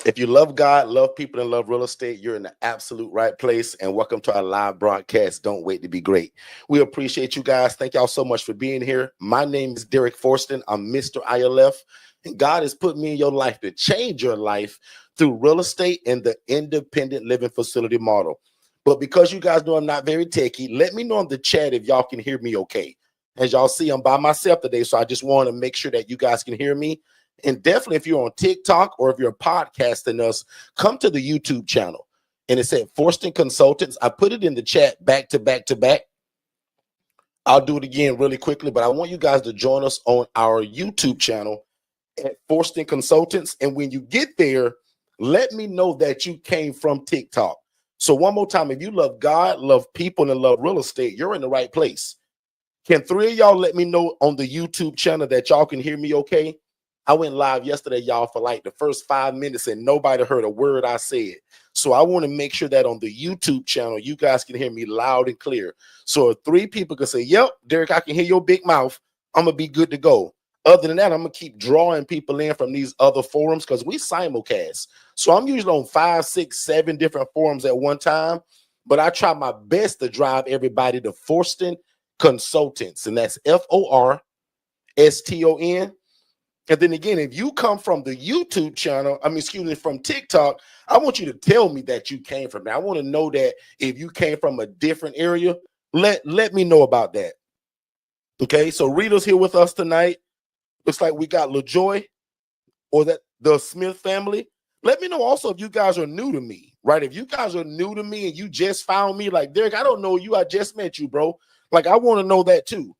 If you love God, love people, and love real estate, you're in the absolute right place. And welcome to our live broadcast. Don't wait to be great. We appreciate you guys. Thank y'all so much for being here. My name is Derek Forston. I'm Mr. ILF. And God has put me in your life to change your life through real estate and the independent living facility model. But because you guys know I'm not very techie, let me know in the chat if y'all can hear me okay. As y'all see, I'm by myself today, so I just want to make sure that you guys can hear me. And definitely, if you're on TikTok or if you're podcasting us, come to the YouTube channel. And it said Forston Consultants. I put it in the chat back to back to back. I'll do it again really quickly, but I want you guys to join us on our YouTube channel at Forston Consultants. And when you get there, let me know that you came from TikTok. So one more time, if you love God, love people, and love real estate, you're in the right place. Can 3 of y'all let me know on the YouTube channel that y'all can hear me okay? I went live yesterday, y'all, for like the first 5 minutes and nobody heard a word I said. So I want to make sure that on the YouTube channel, you guys can hear me loud and clear. So if 3 people can say, yep, Derek, I can hear your big mouth, I'm going to be good to go. Other than that, I'm going to keep drawing people in from these other forums because we simulcast. So I'm usually on 5, 6, 7 different forums at one time, but I try my best to drive everybody to Forston Consultants, and that's Forston. And then again, if you come from the YouTube channel, from TikTok, I want you to tell me that you came from there. I want to know that if you came from a different area, let me know about that. Okay, so Rita's here with us tonight. Looks like we got LaJoy or that the Smith family. Let me know also if you guys are new to me, right? If you guys are new to me and you just found me, like, Derek, I don't know you. I just met you, bro. Like, I want to know that too.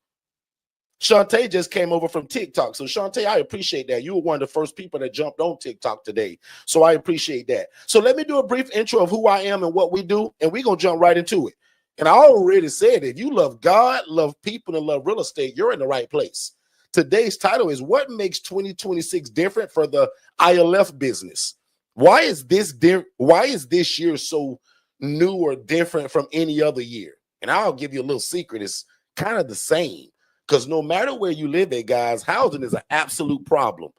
Shantae just came over from TikTok. So Shantae, I appreciate that. You were one of the first people that jumped on TikTok today. So I appreciate that. So let me do a brief intro of who I am and what we do, and we're going to jump right into it. And I already said, if you love God, love people, and love real estate, you're in the right place. Today's title is what makes 2026 different for the ILF business. Why is this year so new or different from any other year? And I'll give you a little secret. It's kind of the same. Because no matter where you live at, guys, housing is an absolute problem,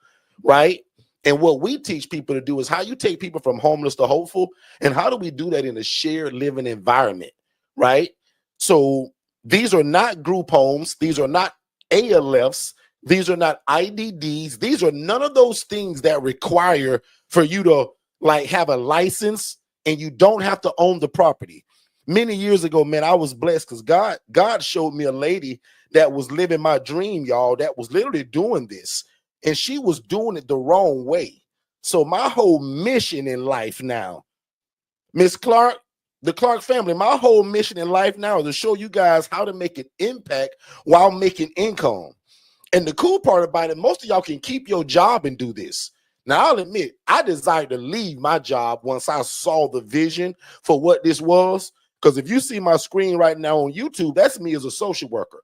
right? And what we teach people to do is how you take people from homeless to hopeful, and how do we do that in a shared living environment, right? So these are not group homes. These are not ALFs. These are not IDDs. These are none of those things that require for you to like have a license and you don't have to own the property. Many years ago, man, I was blessed because God showed me a lady that was living my dream, y'all, that was literally doing this. And she was doing it the wrong way. So my whole mission in life now, Miss Clark, the Clark family, my whole mission in life now is to show you guys how to make an impact while making income. And the cool part about it, most of y'all can keep your job and do this. Now, I'll admit, I desired to leave my job once I saw the vision for what this was. Because if you see my screen right now on YouTube, that's me as a social worker.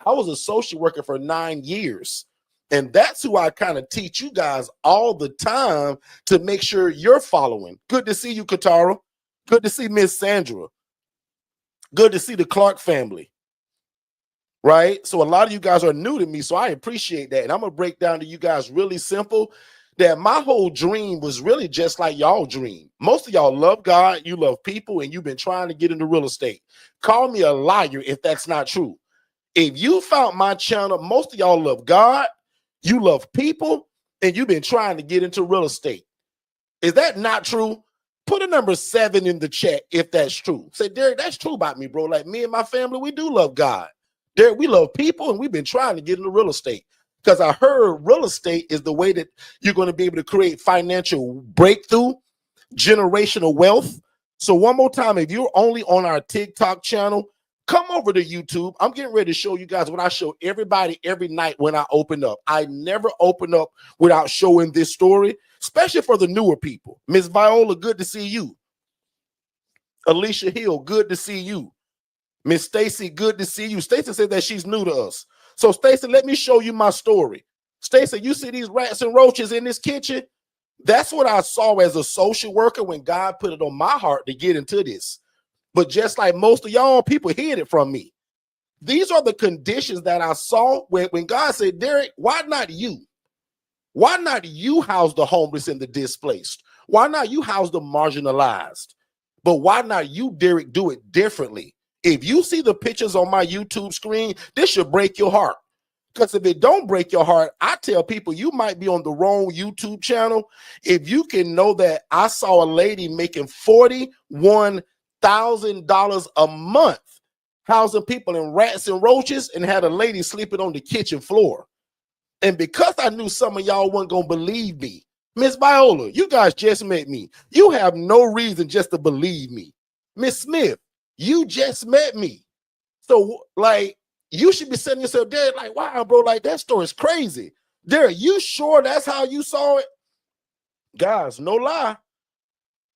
I was a social worker for 9 years. And that's who I kind of teach you guys all the time to make sure you're following. Good to see you, Katara. Good to see Miss Sandra. Good to see the Clark family. Right? So a lot of you guys are new to me, so I appreciate that. And I'm going to break down to you guys really simple that my whole dream was really just like y'all dream. Most of y'all love God, you love people, and you've been trying to get into real estate. Call me a liar if that's not true. If you found my channel, most of y'all love God, you love people, and you've been trying to get into real estate. Is that not true? Put a number 7 in the chat if that's true. Say, Derek, that's true about me, bro. Like me and my family, we do love God. Derek, we love people, and we've been trying to get into real estate. Because I heard real estate is the way that you're going to be able to create financial breakthrough, generational wealth. So one more time, if you're only on our TikTok channel, come over to YouTube. I'm getting ready to show you guys what I show everybody every night when I open up. I never open up without showing this story, especially for the newer people. Miss Viola, good to see you. Alicia Hill, good to see you. Miss Stacy, good to see you. Stacy said that she's new to us. So, Stacy, let me show you my story. Stacy, you see these rats and roaches in this kitchen? That's what I saw as a social worker when God put it on my heart to get into this. But just like most of y'all, people hid it from me. These are the conditions that I saw when God said, Derek, why not you? Why not you house the homeless and the displaced? Why not you house the marginalized? But why not you, Derek, do it differently? If you see the pictures on my YouTube screen, this should break your heart. Because if it don't break your heart, I tell people you might be on the wrong YouTube channel. If you can know that I saw a lady making $41,000 a month housing people in rats and roaches and had a lady sleeping on the kitchen floor. And because I knew some of y'all weren't going to believe me, Miss Viola, you guys just met me. You have no reason just to believe me. Miss Smith, you just met me. So, like, you should be saying to yourself, Derek, like, wow, bro, like, that story is crazy. Derek, you sure that's how you saw it? Guys, no lie.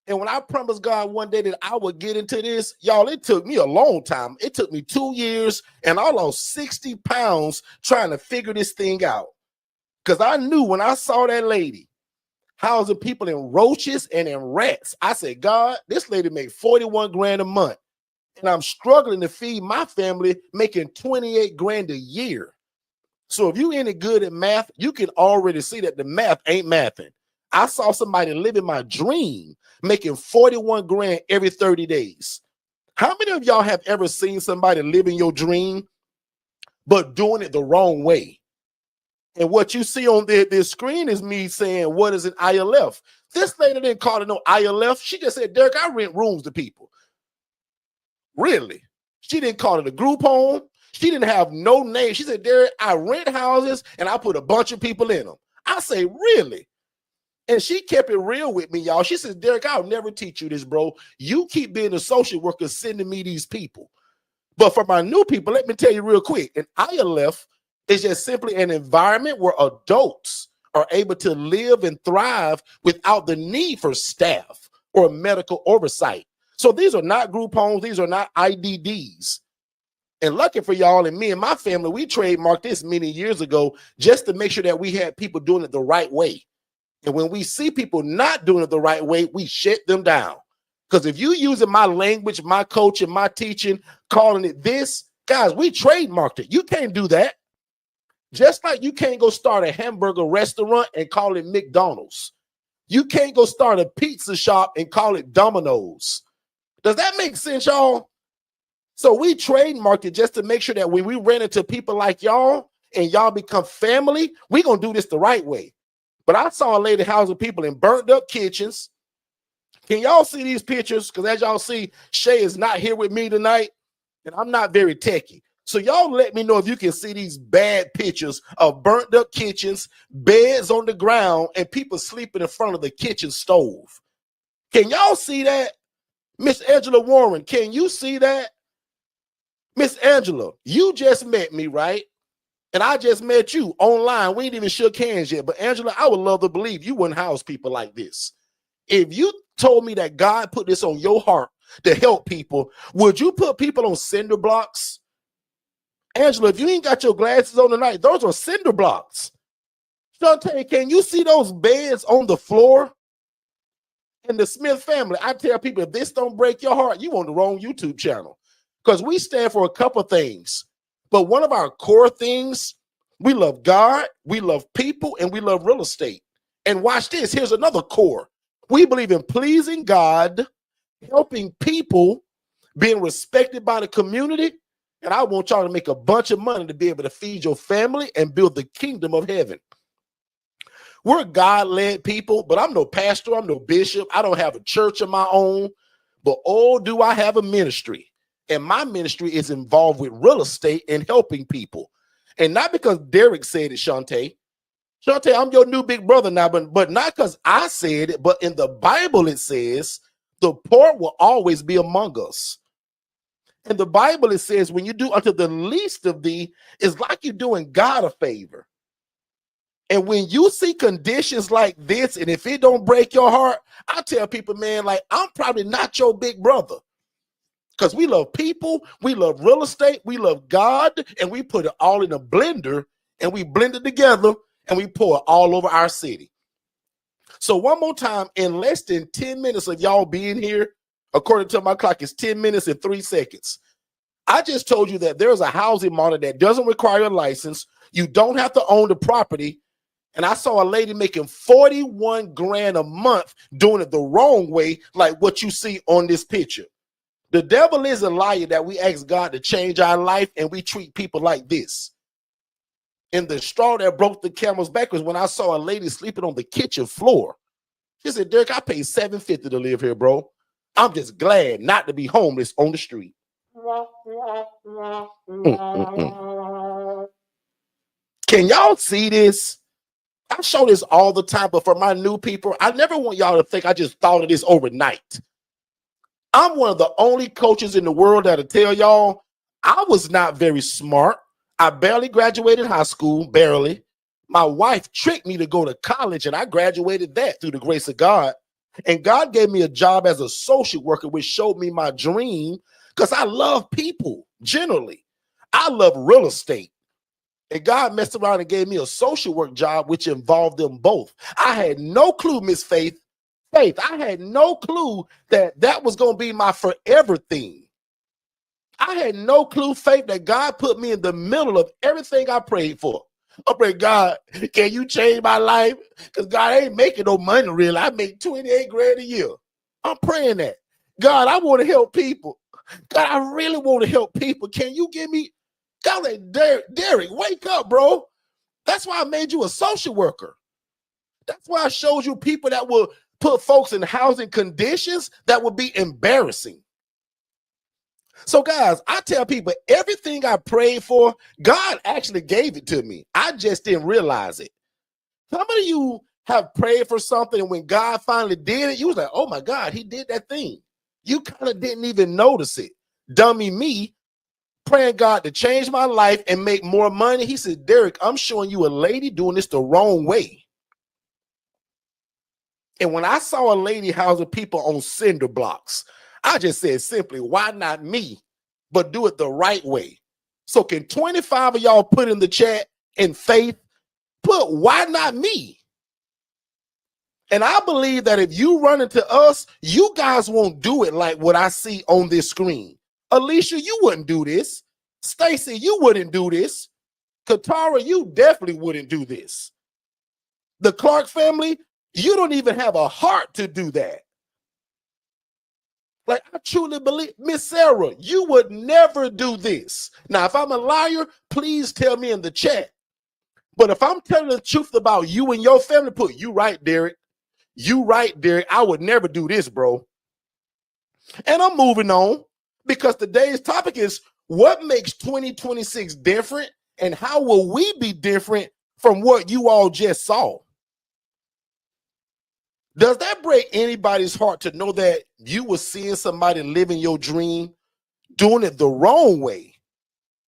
And when I promised God one day that I would get into this, y'all, it took me a long time. It took me 2 years, and I lost 60 pounds trying to figure this thing out. Because I knew when I saw that lady housing people in roaches and in rats, I said, God, this lady made 41 grand a month. And I'm struggling to feed my family, making 28 grand a year. So if you any good at math, you can already see that the math ain't mathing. I saw somebody living my dream, making 41 grand every 30 days. How many of y'all have ever seen somebody living your dream, but doing it the wrong way? And what you see on this screen is me saying, what is an ILF? This lady didn't call it no ILF. She just said, Derek, I rent rooms to people. Really? She didn't call it a group home. She didn't have no name. She said, Derek, I rent houses and I put a bunch of people in them. I say, really? And she kept it real with me, y'all. She says, Derek, I'll never teach you this, bro. You keep being a social worker sending me these people. But for my new people, let me tell you real quick, an ILF is just simply an environment where adults are able to live and thrive without the need for staff or medical oversight. So these are not group homes. These are not IDDs. And lucky for y'all and me and my family, we trademarked this many years ago just to make sure that we had people doing it the right way. And when we see people not doing it the right way, we shut them down. Because if you using my language, my coaching, my teaching, calling it this, guys, we trademarked it. You can't do that. Just like you can't go start a hamburger restaurant and call it McDonald's. You can't go start a pizza shop and call it Domino's. Does that make sense, y'all? So we trademarked it just to make sure that when we run into people like y'all and y'all become family, we're going to do this the right way. But I saw a lady housing people in burnt up kitchens. Can y'all see these pictures? Because as y'all see, Shay is not here with me tonight, and I'm not very techie. So y'all let me know if you can see these bad pictures of burnt up kitchens, beds on the ground, and people sleeping in front of the kitchen stove. Can y'all see that? Miss Angela Warren, can you see that? Miss Angela, you just met me, right? And I just met you online. We ain't even shook hands yet. But Angela, I would love to believe you wouldn't house people like this. If you told me that God put this on your heart to help people, would you put people on cinder blocks? Angela, if you ain't got your glasses on tonight, those are cinder blocks. Shantae, can you see those beds on the floor? And the Smith family, I tell people, if this don't break your heart, you on the wrong YouTube channel. Because we stand for a couple things. But one of our core things, we love God, we love people, and we love real estate. And watch this. Here's another core. We believe in pleasing God, helping people, being respected by the community. And I want y'all to make a bunch of money to be able to feed your family and build the kingdom of heaven. We're God-led people, but I'm no pastor. I'm no bishop. I don't have a church of my own. But oh, do I have a ministry. And my ministry is involved with real estate and helping people. And not because Derek said it, Shantae. Shantae, I'm your new big brother now, but not because I said it, but in the Bible it says the poor will always be among us. In the Bible it says when you do unto the least of thee, it's like you're doing God a favor. And when you see conditions like this, and if it don't break your heart, I tell people, man, like, I'm probably not your big brother. Because we love people, we love real estate, we love God, and we put it all in a blender, and we blend it together, and we pour it all over our city. So one more time, in less than 10 minutes of y'all being here, according to my clock, it's 10 minutes and 3 seconds. I just told you that there's a housing model that doesn't require a license. You don't have to own the property. And I saw a lady making 41 grand a month doing it the wrong way, like what you see on this picture. The devil is a liar that we ask God to change our life and we treat people like this. And the straw that broke the camel's back was when I saw a lady sleeping on the kitchen floor. She said, Derek, I paid $750 to live here, bro. I'm just glad not to be homeless on the street. Can y'all see this? I show this all the time, but for my new people, I never want y'all to think I just thought of this overnight. I'm one of the only coaches in the world that'll tell y'all I was not very smart. I barely graduated high school, barely. My wife tricked me to go to college, and I graduated that through the grace of God. And God gave me a job as a social worker, which showed me my dream because I love people generally. I love real estate. And God messed around and gave me a social work job, which involved them both. I had no clue, Miss Faith, I had no clue that that was going to be my forever thing. I had no clue, Faith, that God put me in the middle of everything I prayed for. I prayed, God, can you change my life? Because God ain't making no money really. I make 28 grand a year. I'm praying that. God, I want to help people. God, I really want to help people. Can you give me? God, like, Derek, wake up, bro. That's why I made you a social worker. That's why I showed you people that will put folks in housing conditions that would be embarrassing. So, guys, I tell people everything I prayed for, God actually gave it to me. I just didn't realize it. Some of you have prayed for something, and when God finally did it, you was like, oh, my God, he did that thing. You kind of didn't even notice it. Dummy me, praying God to change my life and make more money. He said, Derek, I'm showing you a lady doing this the wrong way. And when I saw a lady housing people on cinder blocks, I just said simply, why not me? But do it the right way. So can 25 of y'all put in the chat in faith, put why not me? And I believe that if you run into us, you guys won't do it like what I see on this screen. Alicia, you wouldn't do this. Stacy, you wouldn't do this. Katara, you definitely wouldn't do this. The Clark family, you don't even have a heart to do that. Like, I truly believe, Miss Sarah, you would never do this. Now, if I'm a liar, please tell me in the chat. But if I'm telling the truth about you and your family, put you right, Derek. You right, Derek. I would never do this, bro. And I'm moving on because today's topic is what makes 2026 different and how will we be different from what you all just saw? Does that break anybody's heart to know that you were seeing somebody living your dream, doing it the wrong way,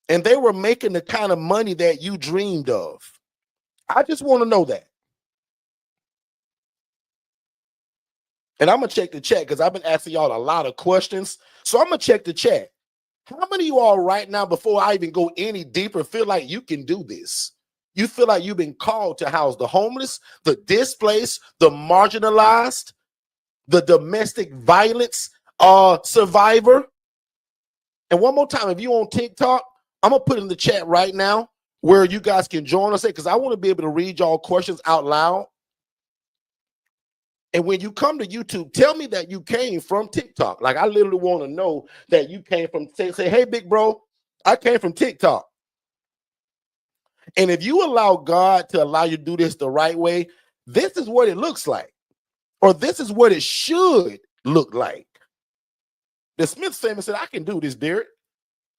and they were making the kind of money that you dreamed of? I just want to know that. And I'm going to check the chat because I've been asking y'all a lot of questions. So I'm going to check the chat. How many of you all right now, before I even go any deeper, feel like you can do this? You feel like you've been called to house the homeless, the displaced, the marginalized, the domestic violence survivor? And one more time, if you're on TikTok, I'm going to put in the chat right now where you guys can join us because I want to be able to read y'all questions out loud. And when you come to YouTube, tell me that you came from TikTok. Like, I literally want to know that you came from, say, hey, big bro, I came from TikTok. And if you allow God to allow you to do this the right way, this is what it looks like. Or this is what it should look like. The Smith family said, I can do this, Derek.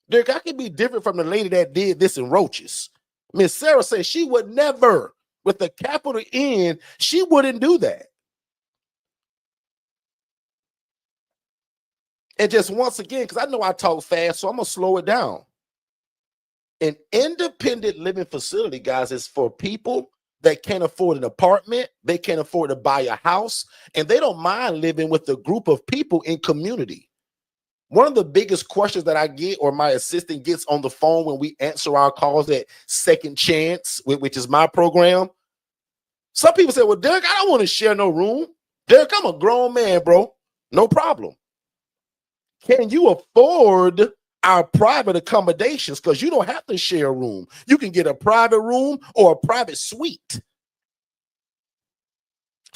Derek, I can be different from the lady that did this in Roaches. Miss Sarah said she would never, with a capital N, she wouldn't do that. And just once again, because I know I talk fast, so I'm going to slow it down. An independent living facility, guys, is for people that can't afford an apartment, they can't afford to buy a house, and they don't mind living with a group of people in community. One of the biggest questions that I get or my assistant gets on the phone when we answer our calls at Second Chance, which is my program, some people say, well, Derek, I don't want to share no room. Derek, I'm a grown man, bro. No problem. Can you afford our private accommodations? Because you don't have to share a room. You can get a private room or a private suite.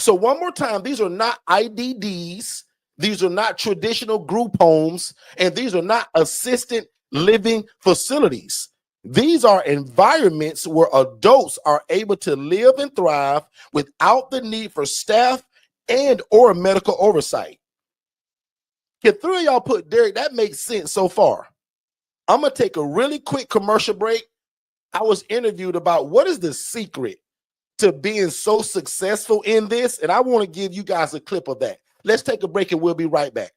So one more time, these are not IDDs. These are not traditional group homes, and these are not assisted living facilities. These are environments where adults are able to live and thrive without the need for staff and or medical oversight. Can three of y'all put Derek? That makes sense so far. I'm going to take a really quick commercial break. I was interviewed about what is the secret to being so successful in this, and I want to give you guys a clip of that. Let's take a break and we'll be right back.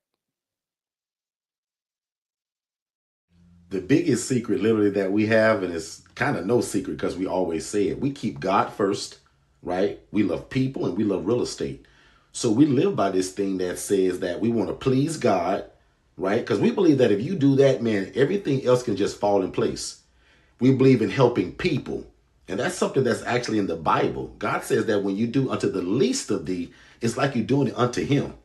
The biggest secret literally that we have, and it's kind of no secret because we always say it, we keep God first, right? We love people and we love real estate. So we live by this thing that says that we want to please God, right? Because we believe that if you do that, man, everything else can just fall in place. We believe in helping people. And that's something that's actually in the Bible. God says that when you do unto the least of thee, it's like you're doing it unto him.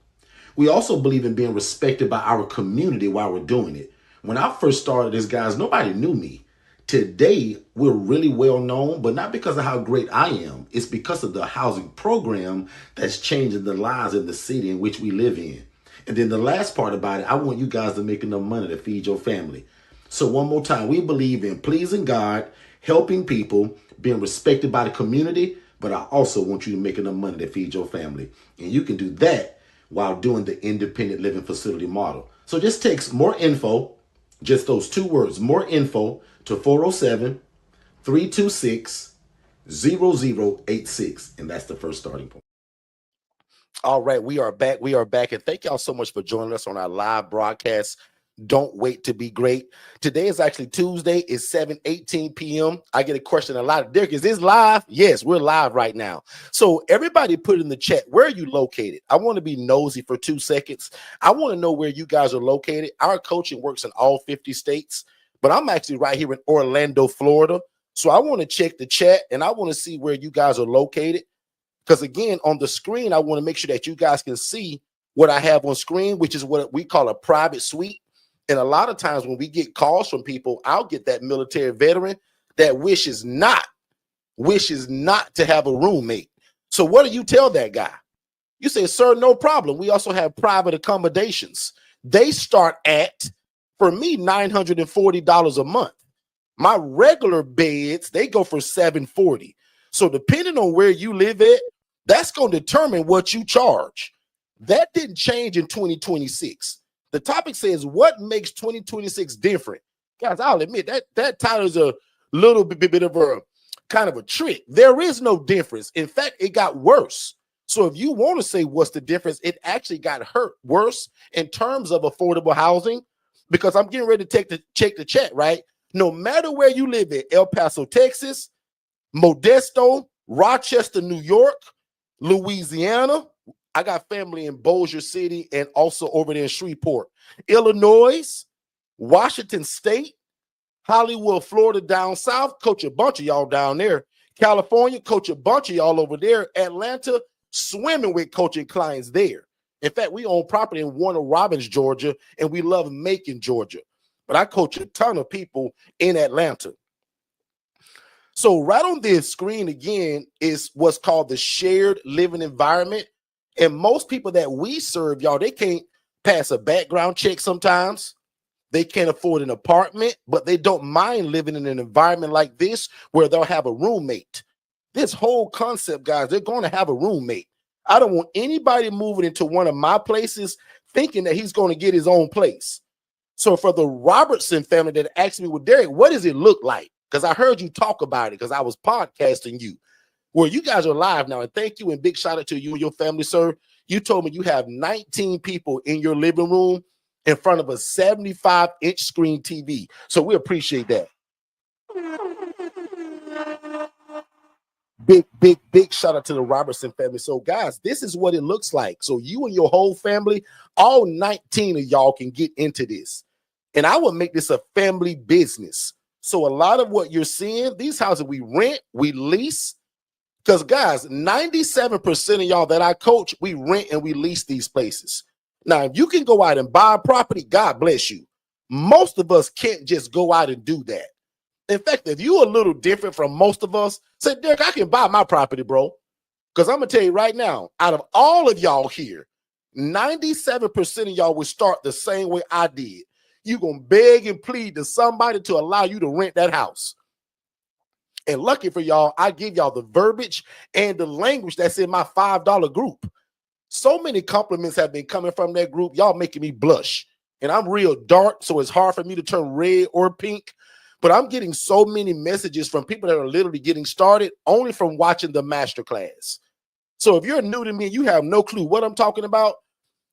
We also believe in being respected by our community while we're doing it. When I first started this, guys, nobody knew me. Today, we're really well known, but not because of how great I am. It's because of the housing program that's changing the lives in the city in which we live in. And then the last part about it, I want you guys to make enough money to feed your family. So one more time, we believe in pleasing God, helping people, being respected by the community, but I also want you to make enough money to feed your family. And you can do that while doing the independent living facility model. So just text more info, just those two words, more info, to 407-326-0086. And that's the first starting point. All right, we are back. We are back. And thank y'all so much for joining us on our live broadcast. Don't wait to be great. Today is actually Tuesday. It's 7:18 p.m. I get a question a lot. Derek, is this live? Yes, we're live right now. So everybody put in the chat, where are you located? I want to be nosy for 2 seconds. I want to know where you guys are located. Our coaching works in all 50 states, but I'm actually right here in Orlando, Florida. So I want to check the chat and I want to see where you guys are located. Because again, on the screen, I want to make sure that you guys can see what I have on screen, which is what we call a private suite. And a lot of times when we get calls from people, I'll get that military veteran that wishes not to have a roommate. So what do you tell that guy? You say, sir, no problem. We also have private accommodations. They start at, for me, $940 a month. My regular beds, they go for $740. So depending on where you live at, that's going to determine what you charge. That didn't change in 2026. The topic says, what makes 2026 different? Guys, I'll admit that title is a little bit of a kind of a trick. There is no difference. In fact, it got worse. So if you want to say what's the difference, it actually got worse in terms of affordable housing, because I'm getting ready to check the chat, right? No matter where you live in, El Paso, Texas, Modesto, Rochester, New York, Louisiana. I got family in Bossier City and also over there in Shreveport, Illinois, Washington State, Hollywood, Florida down south. Coach a bunch of y'all down there. California, coach a bunch of y'all over there. Atlanta, swimming with coaching clients there. In fact, we own property in Warner Robins, Georgia, and we love Macon, Georgia. But I coach a ton of people in Atlanta. So right on this screen again is what's called the shared living environment. And most people that we serve, y'all, they can't pass a background check sometimes. They can't afford an apartment, but they don't mind living in an environment like this where they'll have a roommate. This whole concept, guys, they're going to have a roommate. I don't want anybody moving into one of my places thinking that he's going to get his own place. So for the Robertson family that asked me, well, Derek, what does it look like? Because I heard you talk about it because I was podcasting you. Well, you guys are live now, and thank you and big shout out to you and your family, sir. You told me you have 19 people in your living room in front of a 75-inch screen TV. So we appreciate that. Big shout out to the Robertson family. So, guys, this is what it looks like. So you and your whole family, all 19 of y'all can get into this. And I will make this a family business. So a lot of what you're seeing, these houses we rent, we lease. Because, guys, 97% of y'all that I coach, we rent and we lease these places. Now, if you can go out and buy a property, God bless you. Most of us can't just go out and do that. In fact, if you're a little different from most of us, say, Derek, I can buy my property, bro. Because I'm going to tell you right now, out of all of y'all here, 97% of y'all will start the same way I did. You're going to beg and plead to somebody to allow you to rent that house. And lucky for y'all, I give y'all the verbiage and the language that's in my $5 group. So many compliments have been coming from that group. Y'all making me blush. And I'm real dark, so it's hard for me to turn red or pink. But I'm getting so many messages from people that are literally getting started only from watching the masterclass. So if you're new to me and you have no clue what I'm talking about,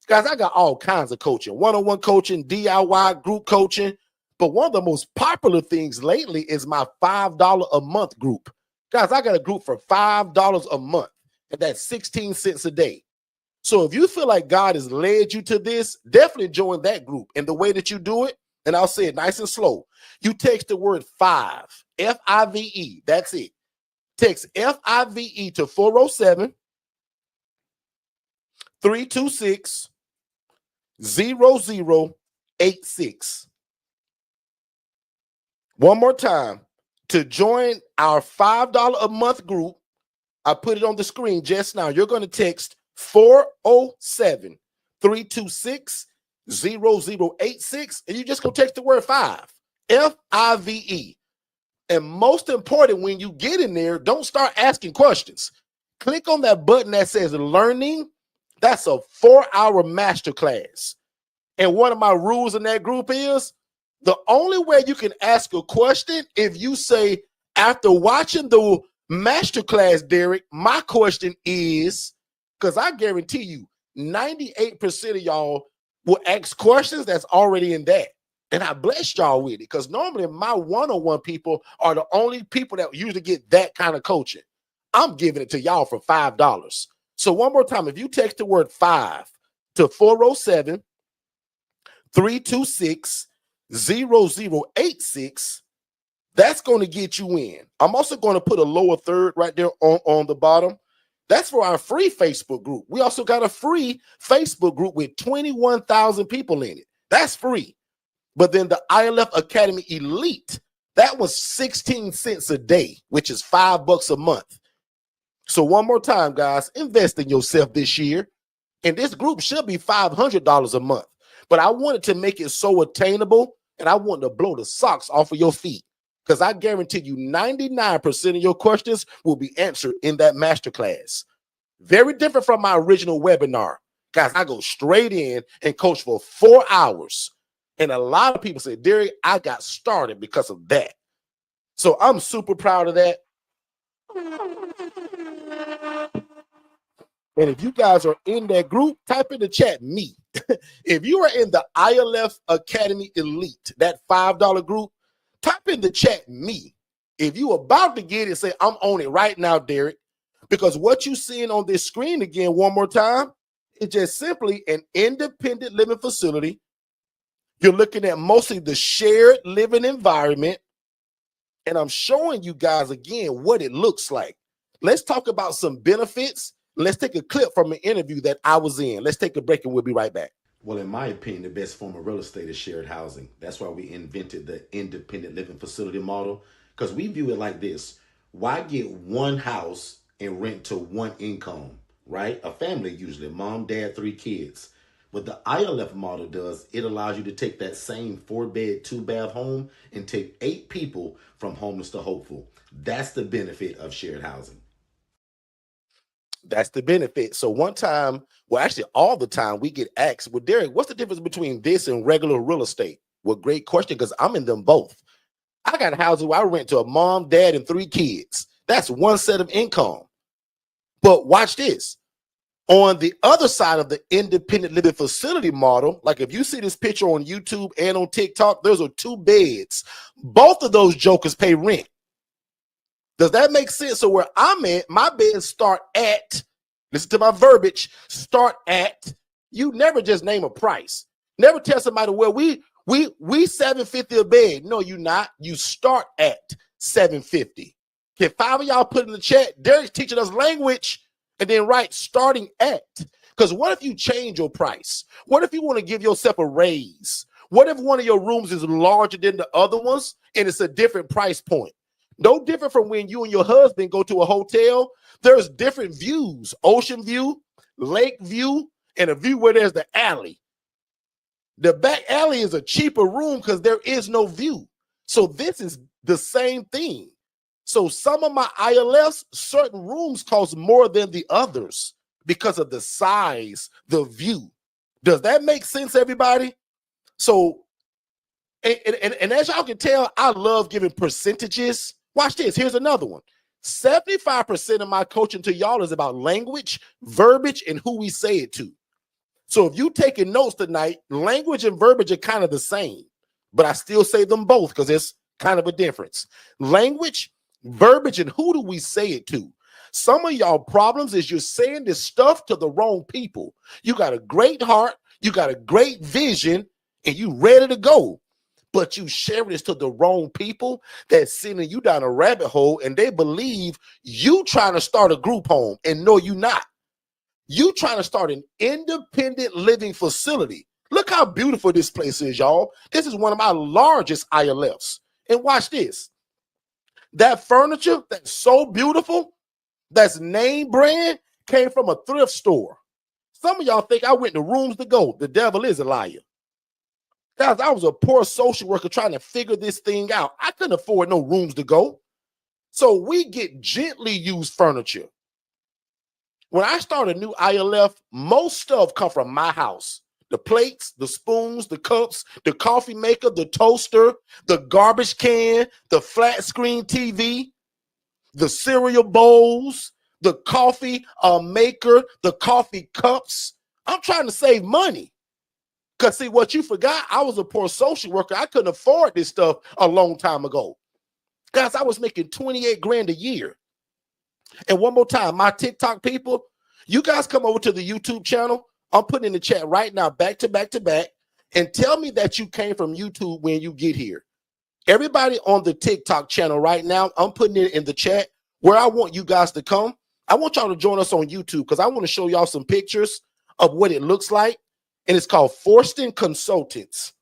guys, I got all kinds of coaching, one-on-one coaching, DIY, group coaching. But one of the most popular things lately is my $5 a month group. Guys, I got a group for $5 a month, and that's 16 cents a day. So if you feel like God has led you to this, definitely join that group. And the way that you do it, and I'll say it nice and slow, you text the word 5, F-I-V-E, that's it. Text F-I-V-E to 407-326-0086. One more time. To join our $5 a month group, I put it on the screen just now. You're going to text 407-326-0086, and you just go text the word 5, F-I-V-E. And most important, when you get in there, don't start asking questions. Click on that button that says learning. That's a 4-hour masterclass. And one of my rules in that group is the only way you can ask a question if you say, after watching the masterclass, Derek, my question is, because I guarantee you 98% of y'all will ask questions that's already in that. And I blessed y'all with it, because normally my one-on-one people are the only people that usually get that kind of coaching. I'm giving it to y'all for $5. So one more time, if you text the word 5 to 407-326-0086, that's going to get you in. I'm also going to put a lower third right there on the bottom. That's for our free Facebook group. We also got a free Facebook group with 21,000 people in it. That's free. But then the ILF Academy Elite, that was 16 cents a day, which is $5 a month. So one more time, guys, invest in yourself this year. And this group should be $500 a month. But I wanted to make it so attainable, and I wanted to blow the socks off of your feet, because I guarantee you 99% of your questions will be answered in that masterclass. Very different from my original webinar. Guys, I go straight in and coach for 4 hours. And a lot of people say, Derek, I got started because of that. So I'm super proud of that. And if you guys are in that group, type in the chat, me. If you are in the ILF Academy Elite, that $5 group, type in the chat, me. If you about to get it, say, I'm on it right now, Derek. Because what you're seeing on this screen, again, one more time, is just simply an independent living facility. You're looking at mostly the shared living environment. And I'm showing you guys, again, what it looks like. Let's talk about some benefits. Let's take a clip from an interview that I was in. Let's take a break and we'll be right back. Well, in my opinion, the best form of real estate is shared housing. That's why we invented the independent living facility model, because we view it like this. Why get one house and rent to one income, right? A family, usually mom, dad, 3 kids. What the ILF model does, it allows you to take that same 4-bed, 2-bath home and take 8 people from homeless to hopeful. That's the benefit of shared housing. That's the benefit. So one time, well, actually all the time, we get asked, well, Derek, what's the difference between this and regular real estate? Well, great question, because I'm in them both. I got houses where I rent to a mom, dad, and 3 kids. That's one set of income. But watch this. On the other side of the independent living facility model, like if you see this picture on YouTube and on TikTok, those are 2 beds. Both of those jokers pay rent. Does that make sense? So where I'm at, my beds start at, listen to my verbiage, start at, you never just name a price. Never tell somebody, well, we $750 a bed. No, you're not. You start at $750. Can 5 of y'all put in the chat, Derek's teaching us language, and then write starting at. Because what if you change your price? What if you want to give yourself a raise? What if one of your rooms is larger than the other ones and it's a different price point? No different from when you and your husband go to a hotel. There's different views: ocean view, lake view, and a view where there's the alley. The back alley is a cheaper room because there is no view. So this is the same thing. So some of my ILFs, certain rooms cost more than the others because of the size, the view. Does that make sense, everybody? So, and as y'all can tell, I love giving percentages. Watch this. Here's another one. 75% of my coaching to y'all is about language, verbiage, and who we say it to. So if you taking notes tonight, language and verbiage are kind of the same, but I still say them both because there's kind of a difference. Language, verbiage, and who do we say it to? Some of y'all problems is you're saying this stuff to the wrong people. You got a great heart, you got a great vision, and you ready to go, but you share this to the wrong people that's sending you down a rabbit hole, and they believe you trying to start a group home, and no, you not. You trying to start an independent living facility. Look how beautiful this place is, y'all. This is one of my largest ILFs. And watch this. That furniture that's so beautiful, that's name brand, came from a thrift store. Some of y'all think I went to Rooms to Go. The devil is a liar. Guys, I was a poor social worker trying to figure this thing out. I couldn't afford no Rooms to Go. So we get gently used furniture. When I start a new ILF, most stuff come from my house. The plates, the spoons, the cups, the coffee maker, the toaster, the garbage can, the flat screen TV, the cereal bowls, the coffee maker, the coffee cups. I'm trying to save money. Because see, what you forgot, I was a poor social worker. I couldn't afford this stuff a long time ago. Guys, I was making 28 grand a year. And one more time, my TikTok people, you guys come over to the YouTube channel. I'm putting in the chat right now, back to back to back, and tell me that you came from YouTube when you get here. Everybody on the TikTok channel right now, I'm putting it in the chat where I want you guys to come. I want y'all to join us on YouTube because I want to show y'all some pictures of what it looks like. And it's called Forston Consultants.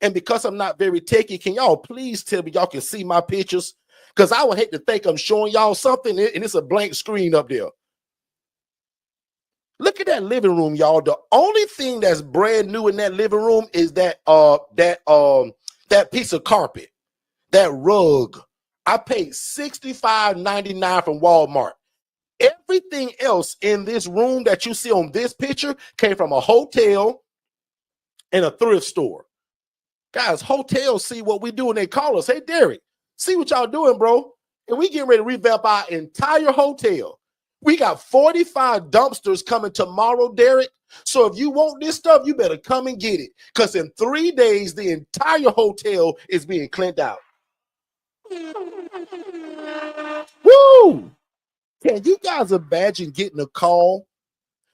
And because I'm not very techy, can y'all please tell me y'all can see my pictures? Because I would hate to think I'm showing y'all something and it's a blank screen up there. Look at that living room, y'all. The only thing that's brand new in that living room is that piece of carpet, that rug. I paid $65.99 from Walmart. Everything else in this room that you see on this picture came from a hotel and a thrift store. Guys, hotels see what we do and they call us. Hey, Derek, see what y'all doing, bro? And we getting ready to revamp our entire hotel. We got 45 dumpsters coming tomorrow, Derek. So if you want this stuff, you better come and get it. Because in 3 days, the entire hotel is being cleaned out. Woo! Can you guys imagine getting a call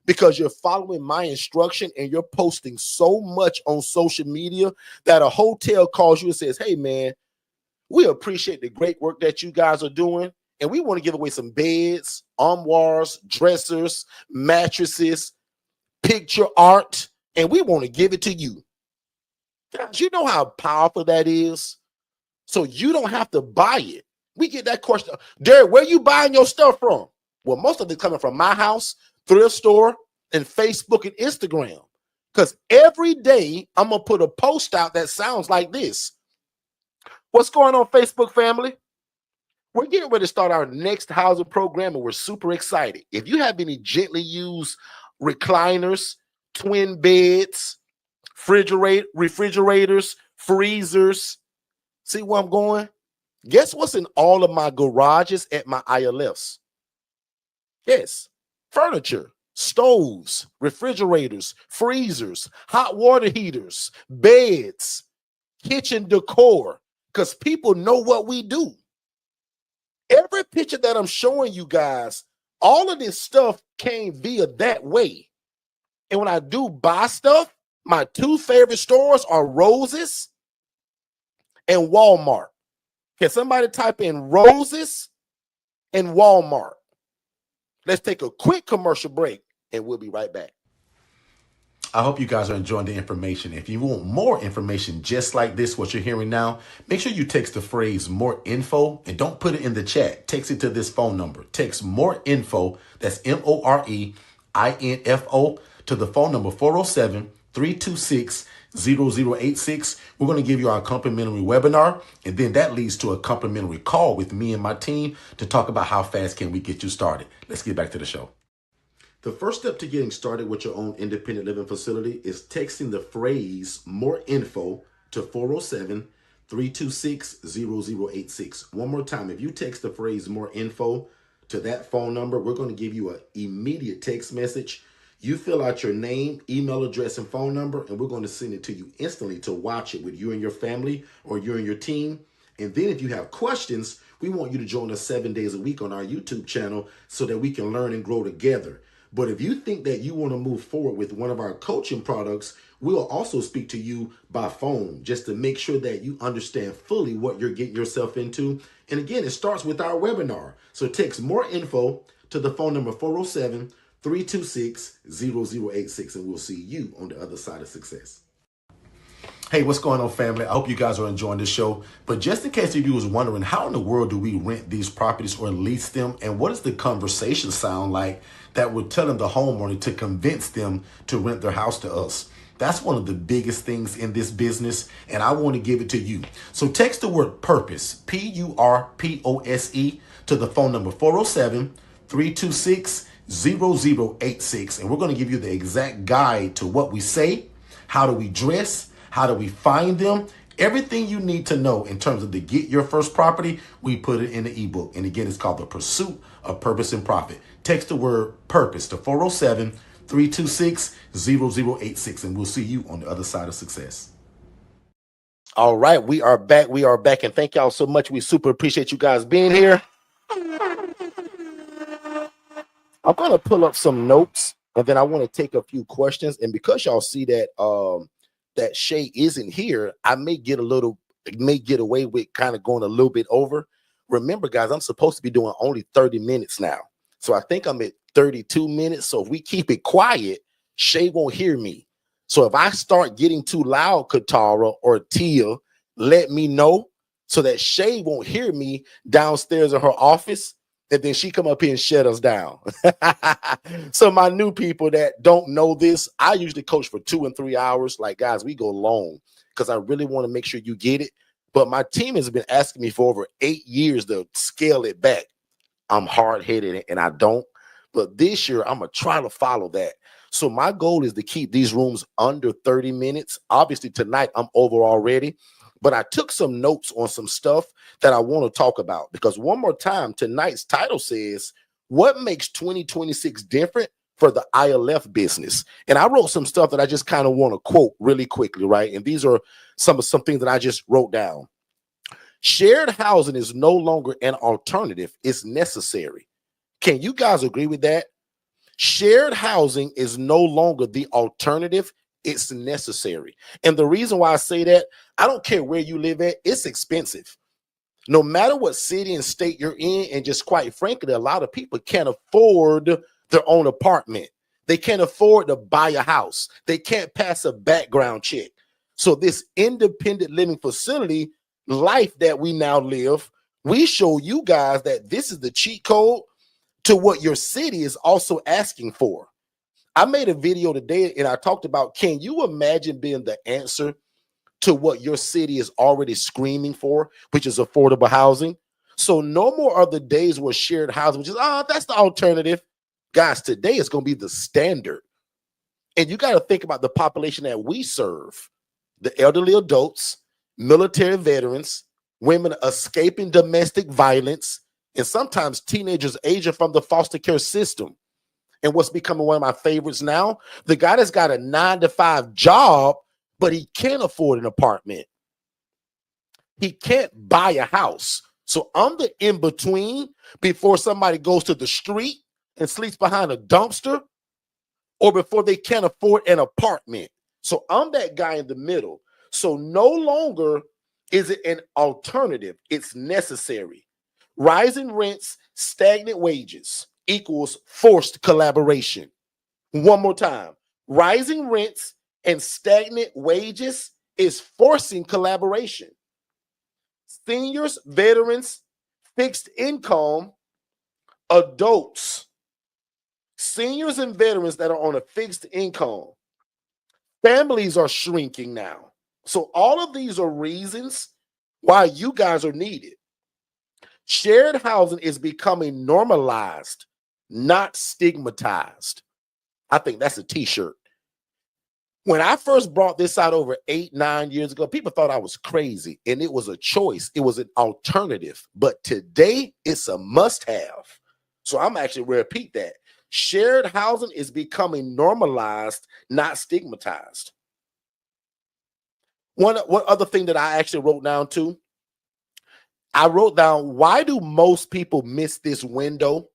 because you're following my instruction and you're posting so much on social media that a hotel calls you and says, hey, man, we appreciate the great work that you guys are doing. And we want to give away some beds, armoires, dressers, mattresses, picture art, and we want to give it to you. Guys, you know how powerful that is? So you don't have to buy it. We get that question. Derek, where you buying your stuff from? Well, most of it coming from my house, thrift store, and Facebook and Instagram. Because every day I'm going to put a post out that sounds like this. What's going on, Facebook family? We're getting ready to start our next housing program, and we're super excited. If you have any gently used recliners, twin beds, refrigerators, freezers, see where I'm going? Guess what's in all of my garages at my ILFs? Yes, furniture, stoves, refrigerators, freezers, hot water heaters, beds, kitchen decor, because people know what we do. Every picture that I'm showing you guys, all of this stuff came via that way. And when I do buy stuff, my two favorite stores are Roses and Walmart. Can somebody type in Roses and Walmart? Let's take a quick commercial break and we'll be right back. I hope you guys are enjoying the information. If you want more information just like this, what you're hearing now, make sure you text the phrase more info and don't put it in the chat. Text it to this phone number. Text more info, that's MOREINFO, to the phone number 407-326-0086. We're going to give you our complimentary webinar, and then that leads to a complimentary call with me and my team to talk about how fast can we get you started. Let's get back to the show. The first step to getting started with your own independent living facility is texting the phrase more info to 407-326-0086. One more time, if you text the phrase more info to that phone number, we're going to give you an immediate text message. You fill out your name, email address, and phone number, and we're going to send it to you instantly to watch it with you and your family or you and your team. And then if you have questions, we want you to join us 7 days a week on our YouTube channel so that we can learn and grow together. But if you think that you want to move forward with one of our coaching products, we'll also speak to you by phone just to make sure that you understand fully what you're getting yourself into. And again, it starts with our webinar. So text more info to the phone number 407-326-0086, and we'll see you on the other side of success. Hey, what's going on, family? I hope you guys are enjoying this show. But just in case you was wondering, how in the world do we rent these properties or lease them? And what does the conversation sound like that would tell them the homeowner to convince them to rent their house to us? That's one of the biggest things in this business, and I want to give it to you. So text the word purpose, PURPOSE, to the phone number 407-326-0086. And we're going to give you the exact guide to what we say, how do we dress, how do we find them? Everything you need to know in terms of to get your first property, we put it in the ebook. And again, it's called The Pursuit of Purpose and Profit. Text the word purpose to 407-326-0086, and we'll see you on the other side of success. All right, we are back. We are back, and thank y'all so much. We super appreciate you guys being here. I'm going to pull up some notes, and then I want to take a few questions. And because y'all see that that Shay isn't here, I may get away with kind of going a little bit over. Remember, guys, I'm supposed to be doing only 30 minutes now. So I think I'm at 32 minutes. So if we keep it quiet, Shay won't hear me. So if I start getting too loud, Katara or Tia, let me know so that Shay won't hear me downstairs in her office. And then she come up here and shut us down. So my new people that don't know this, I usually coach for 2 and 3 hours. Like, guys, we go long because I really want to make sure you get it. But my team has been asking me for over 8 years to scale it back. I'm hard-headed and I don't. But this year, I'm going to try to follow that. So my goal is to keep these rooms under 30 minutes. Obviously, tonight I'm over already. But I took some notes on some stuff that I want to talk about, because one more time, tonight's title says, what makes 2026 different for the ILF business? And I wrote some stuff that I just kind of want to quote really quickly, right? And these are some things that I just wrote down. Shared housing is no longer an alternative, it's necessary. Can you guys agree with that? Shared housing is no longer the alternative, it's necessary. And the reason why I say that, I don't care where you live at, it's expensive. No matter what city and state you're in, and just quite frankly, a lot of people can't afford their own apartment. They can't afford to buy a house. They can't pass a background check. So this independent living facility life that we now live, we show you guys that this is the cheat code to what your city is also asking for. I made a video today and I talked about, can you imagine being the answer to what your city is already screaming for, which is affordable housing? So no more are the days where shared housing, which is, that's the alternative. Guys, today is going to be the standard. And you got to think about the population that we serve, the elderly adults, military veterans, women escaping domestic violence, and sometimes teenagers aging from the foster care system. And what's becoming one of my favorites now, the guy that's got a 9-to-5 job, but he can't afford an apartment. He can't buy a house. So I'm the in-between before somebody goes to the street and sleeps behind a dumpster, or before they can't afford an apartment. So I'm that guy in the middle. So no longer is it an alternative, it's necessary. Rising rents, stagnant wages equals forced collaboration. One more time. Rising rents and stagnant wages is forcing collaboration. Seniors, veterans, fixed income, adults, seniors and veterans that are on a fixed income, families are shrinking now. So all of these are reasons why you guys are needed. Shared housing is becoming normalized, not stigmatized. I think that's a t-shirt. When I first brought this out over 8-9 years ago, people thought I was crazy, and it was a choice. It was an alternative. But today, it's a must-have. So I'm actually repeat that. Shared housing is becoming normalized, not stigmatized. One other thing that I actually wrote down too, I wrote down, why do most people miss this window?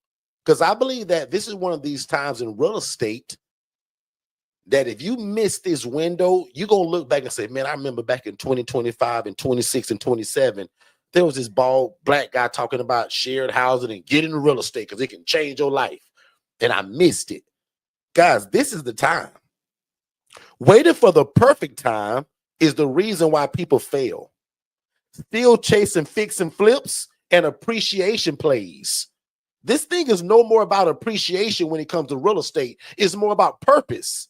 Because I believe that this is one of these times in real estate that if you miss this window, you're going to look back and say, man, I remember back in 2025 and 26 and 27, there was this bald black guy talking about shared housing and get into real estate because it can change your life. And I missed it. Guys, this is the time. Waiting for the perfect time is the reason why people fail. Still chasing fix and flips and appreciation plays. This thing is no more about appreciation when it comes to real estate. It's more about purpose.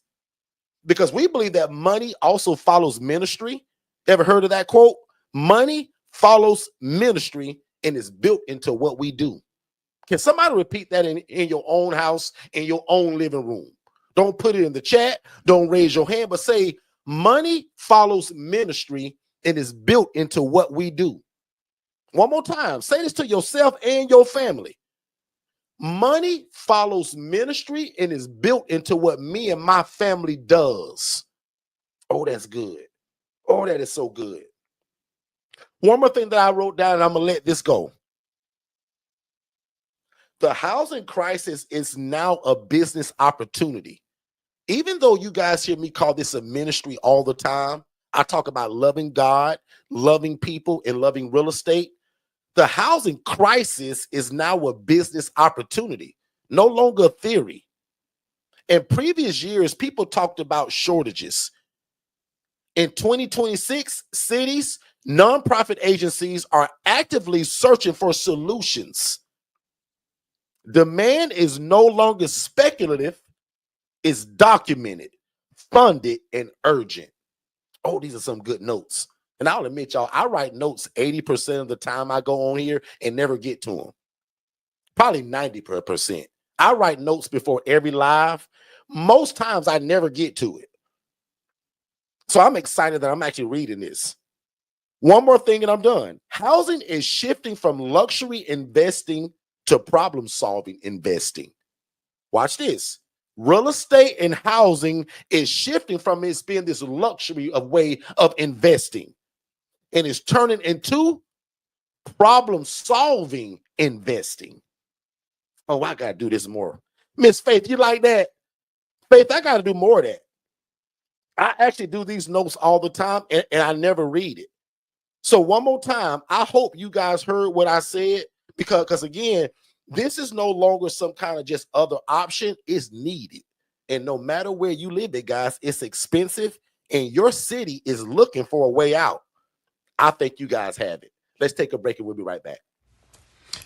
Because we believe that money also follows ministry. Ever heard of that quote? Money follows ministry and is built into what we do. Can somebody repeat that in your own house, in your own living room? Don't put it in the chat. Don't raise your hand, but say, money follows ministry and is built into what we do. One more time. Say this to yourself and your family. Money follows ministry and is built into what me and my family does. Oh, that's good. Oh, that is so good. One more thing that I wrote down, and I'm going to let this go. The housing crisis is now a business opportunity. Even though you guys hear me call this a ministry all the time, I talk about loving God, loving people, and loving real estate. The housing crisis is now a business opportunity, no longer a theory. In previous years, people talked about shortages. In 2026, cities, nonprofit agencies are actively searching for solutions. Demand is no longer speculative, it's documented, funded, and urgent. Oh, these are some good notes. And I'll admit, y'all, I write notes 80% of the time I go on here and never get to them. Probably 90%. I write notes before every live. Most times I never get to it. So I'm excited that I'm actually reading this. One more thing and I'm done. Housing is shifting from luxury investing to problem-solving investing. Watch this. Real estate and housing is shifting from it being this luxury of way of investing, and it's turning into problem-solving investing. Oh, I got to do this more. Miss Faith, you like that? Faith, I got to do more of that. I actually do these notes all the time, and I never read it. So one more time, I hope you guys heard what I said, because again, this is no longer some kind of just other option. It's needed. And no matter where you live it, guys, it's expensive, and your city is looking for a way out. I think you guys have it. Let's take a break and we'll be right back.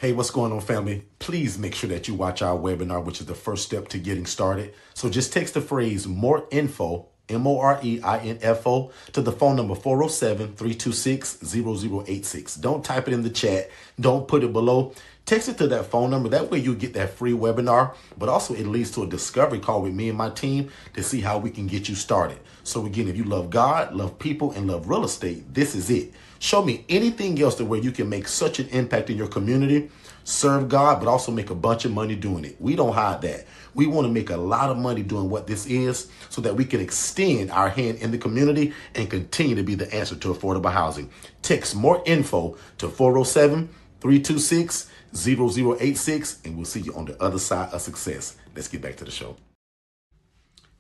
Hey, what's going on, family? Please make sure that you watch our webinar, which is the first step to getting started. So just text the phrase more info, MOREINFO, to the phone number 407-326-0086. Don't type it in the chat. Don't put it below. Text it to that phone number. That way you get that free webinar, but also it leads to a discovery call with me and my team to see how we can get you started. So again, if you love God, love people, and love real estate, this is it. Show me anything else to where you can make such an impact in your community, serve God, but also make a bunch of money doing it. We don't hide that. We want to make a lot of money doing what this is so that we can extend our hand in the community and continue to be the answer to affordable housing. Text more info to 407-326-0086, and we'll see you on the other side of success. Let's get back to the show.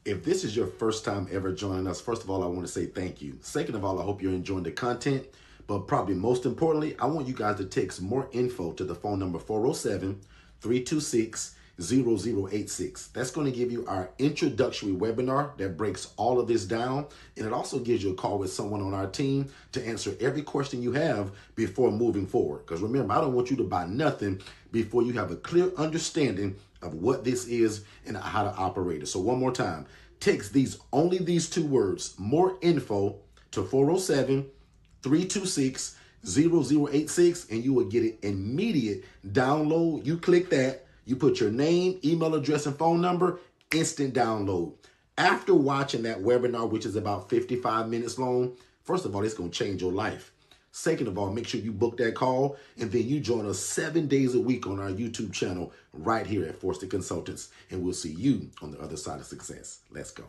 If this is your first time ever joining us, first of all, I want to say thank you. Second of all, I hope you're enjoying the content. But probably most importantly, I want you guys to text more info to the phone number 407-326-0086. 0086. That's going to give you our introductory webinar that breaks all of this down. And it also gives you a call with someone on our team to answer every question you have before moving forward. Because remember, I don't want you to buy nothing before you have a clear understanding of what this is and how to operate it. So one more time, text only these two words, more info, to 407-326-0086, and you will get an immediate download. You click that, you put your name, email address, and phone number, instant download. After watching that webinar, which is about 55 minutes long, first of all, it's going to change your life. Second of all, make sure you book that call, and then you join us 7 days a week on our YouTube channel right here at Forston Consultants, and we'll see you on the other side of success. Let's go.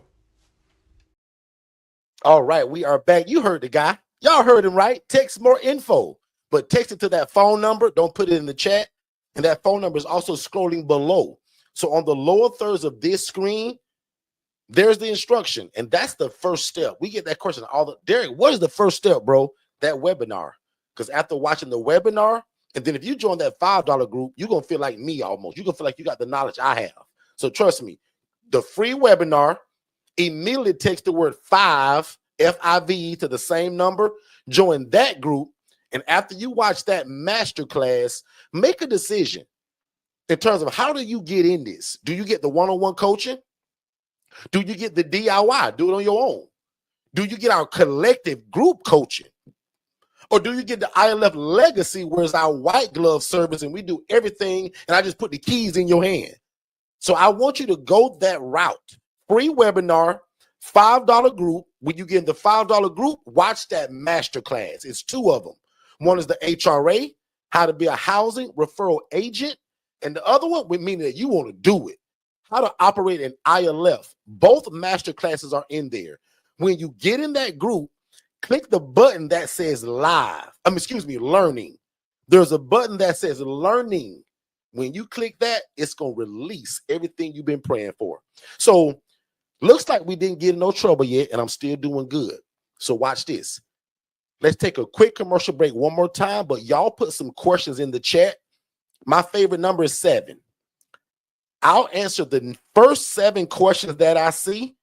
All right, we are back. You heard the guy. Y'all heard him, right? Text more info, but text it to that phone number. Don't put it in the chat. And that phone number is also scrolling below. So on the lower thirds of this screen, there's the instruction. And that's the first step. We get that question Derek, what is the first step, bro? That webinar. Because after watching the webinar, and then if you join that $5 group, you're going to feel like me almost. You're going to feel like you got the knowledge I have. So trust me, the free webinar, immediately text the word 5, F-I-V-E, to the same number, join that group, and after you watch that masterclass, make a decision in terms of how do you get in this? Do you get the one-on-one coaching? Do you get the DIY? Do it on your own. Do you get our collective group coaching? Or do you get the ILF legacy, where it's our white glove service and we do everything and I just put the keys in your hand? So I want you to go that route. Free webinar, $5 group. When you get in the $5 group, watch that masterclass. It's 2 of them. One is the HRA, how to be a housing referral agent. And the other one would mean that you want to do it. How to operate an ILF. Both masterclasses are in there. When you get in that group, click the button that says learning. There's a button that says learning. When you click that, it's going to release everything you've been praying for. So looks like we didn't get in no trouble yet, and I'm still doing good. So watch this. Let's take a quick commercial break one more time, but y'all put some questions in the chat. My favorite number is 7. I'll answer the first 7 questions that I see,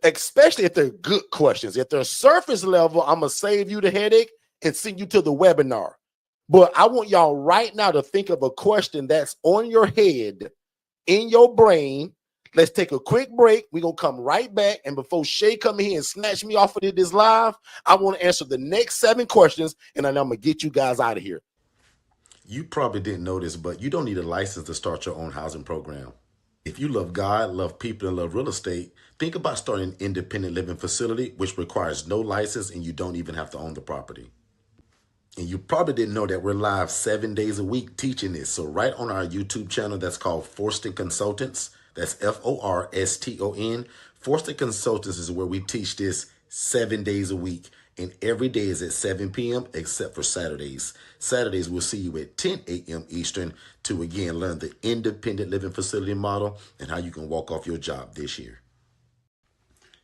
especially if they're good questions. If they're surface level, I'm going to save you the headache and send you to the webinar. But I want y'all right now to think of a question that's on your head, in your brain. Let's take a quick break. We're going to come right back. And before Shay come here and snatch me off of this live, I want to answer the next 7 questions, and then I'm going to get you guys out of here. You probably didn't know this, but you don't need a license to start your own housing program. If you love God, love people, and love real estate, think about starting an independent living facility, which requires no license and you don't even have to own the property. And you probably didn't know that we're live 7 days a week teaching this. So right on our YouTube channel that's called Forston Consultants, that's Forston. Forston Consultants is where we teach this 7 days a week. And every day is at 7 p.m. except for Saturdays. Saturdays, we'll see you at 10 a.m. Eastern to, again, learn the independent living facility model and how you can walk off your job this year.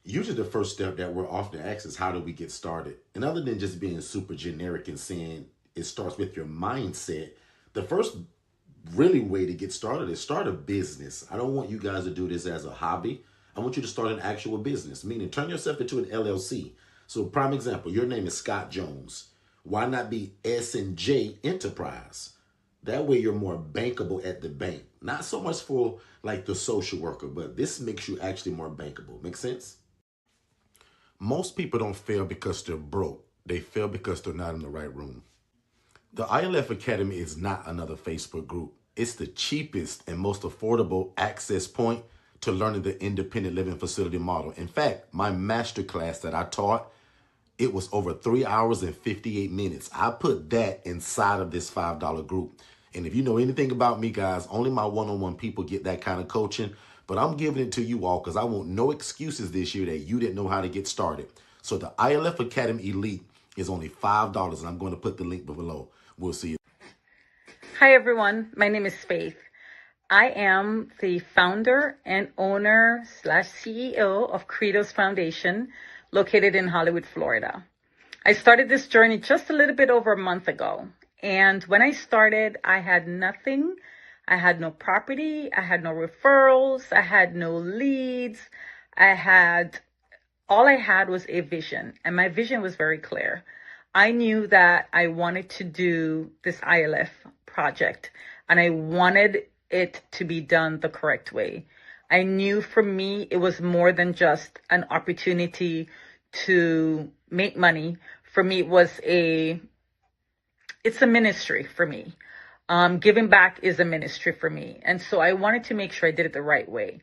Usually the first step that we're often asked is, how do we get started? And other than just being super generic and saying it starts with your mindset, the first really way to get started is start a business. I don't want you guys to do this as a hobby. I want you to start an actual business, meaning turn yourself into an LLC. So prime example, your name is Scott Jones. Why not be S&J Enterprise? That way you're more bankable at the bank. Not so much for like the social worker, but this makes you actually more bankable. Make sense? Most people don't fail because they're broke. They fail because they're not in the right room. The ILF Academy is not another Facebook group. It's the cheapest and most affordable access point to learning the independent living facility model. In fact, my masterclass that I taught, it was over 3 hours and 58 minutes. I put that inside of this $5 group. And if you know anything about me, guys, only my one-on-one people get that kind of coaching. But I'm giving it to you all because I want no excuses this year that you didn't know how to get started. So the ILF Academy Elite is only $5, and I'm going to put the link below. We'll see you. Hi, everyone. My name is Faith. I am the founder and owner / CEO of Credos Foundation, located in Hollywood, Florida. I started this journey just a little bit over a month ago. And when I started, I had nothing. I had no property. I had no referrals. I had no leads. All I had was a vision, and my vision was very clear. I knew that I wanted to do this ILF project, and I wanted it to be done the correct way. I knew for me, it was more than just an opportunity to make money. For me, it's a ministry for me. Giving back is a ministry for me. And so I wanted to make sure I did it the right way.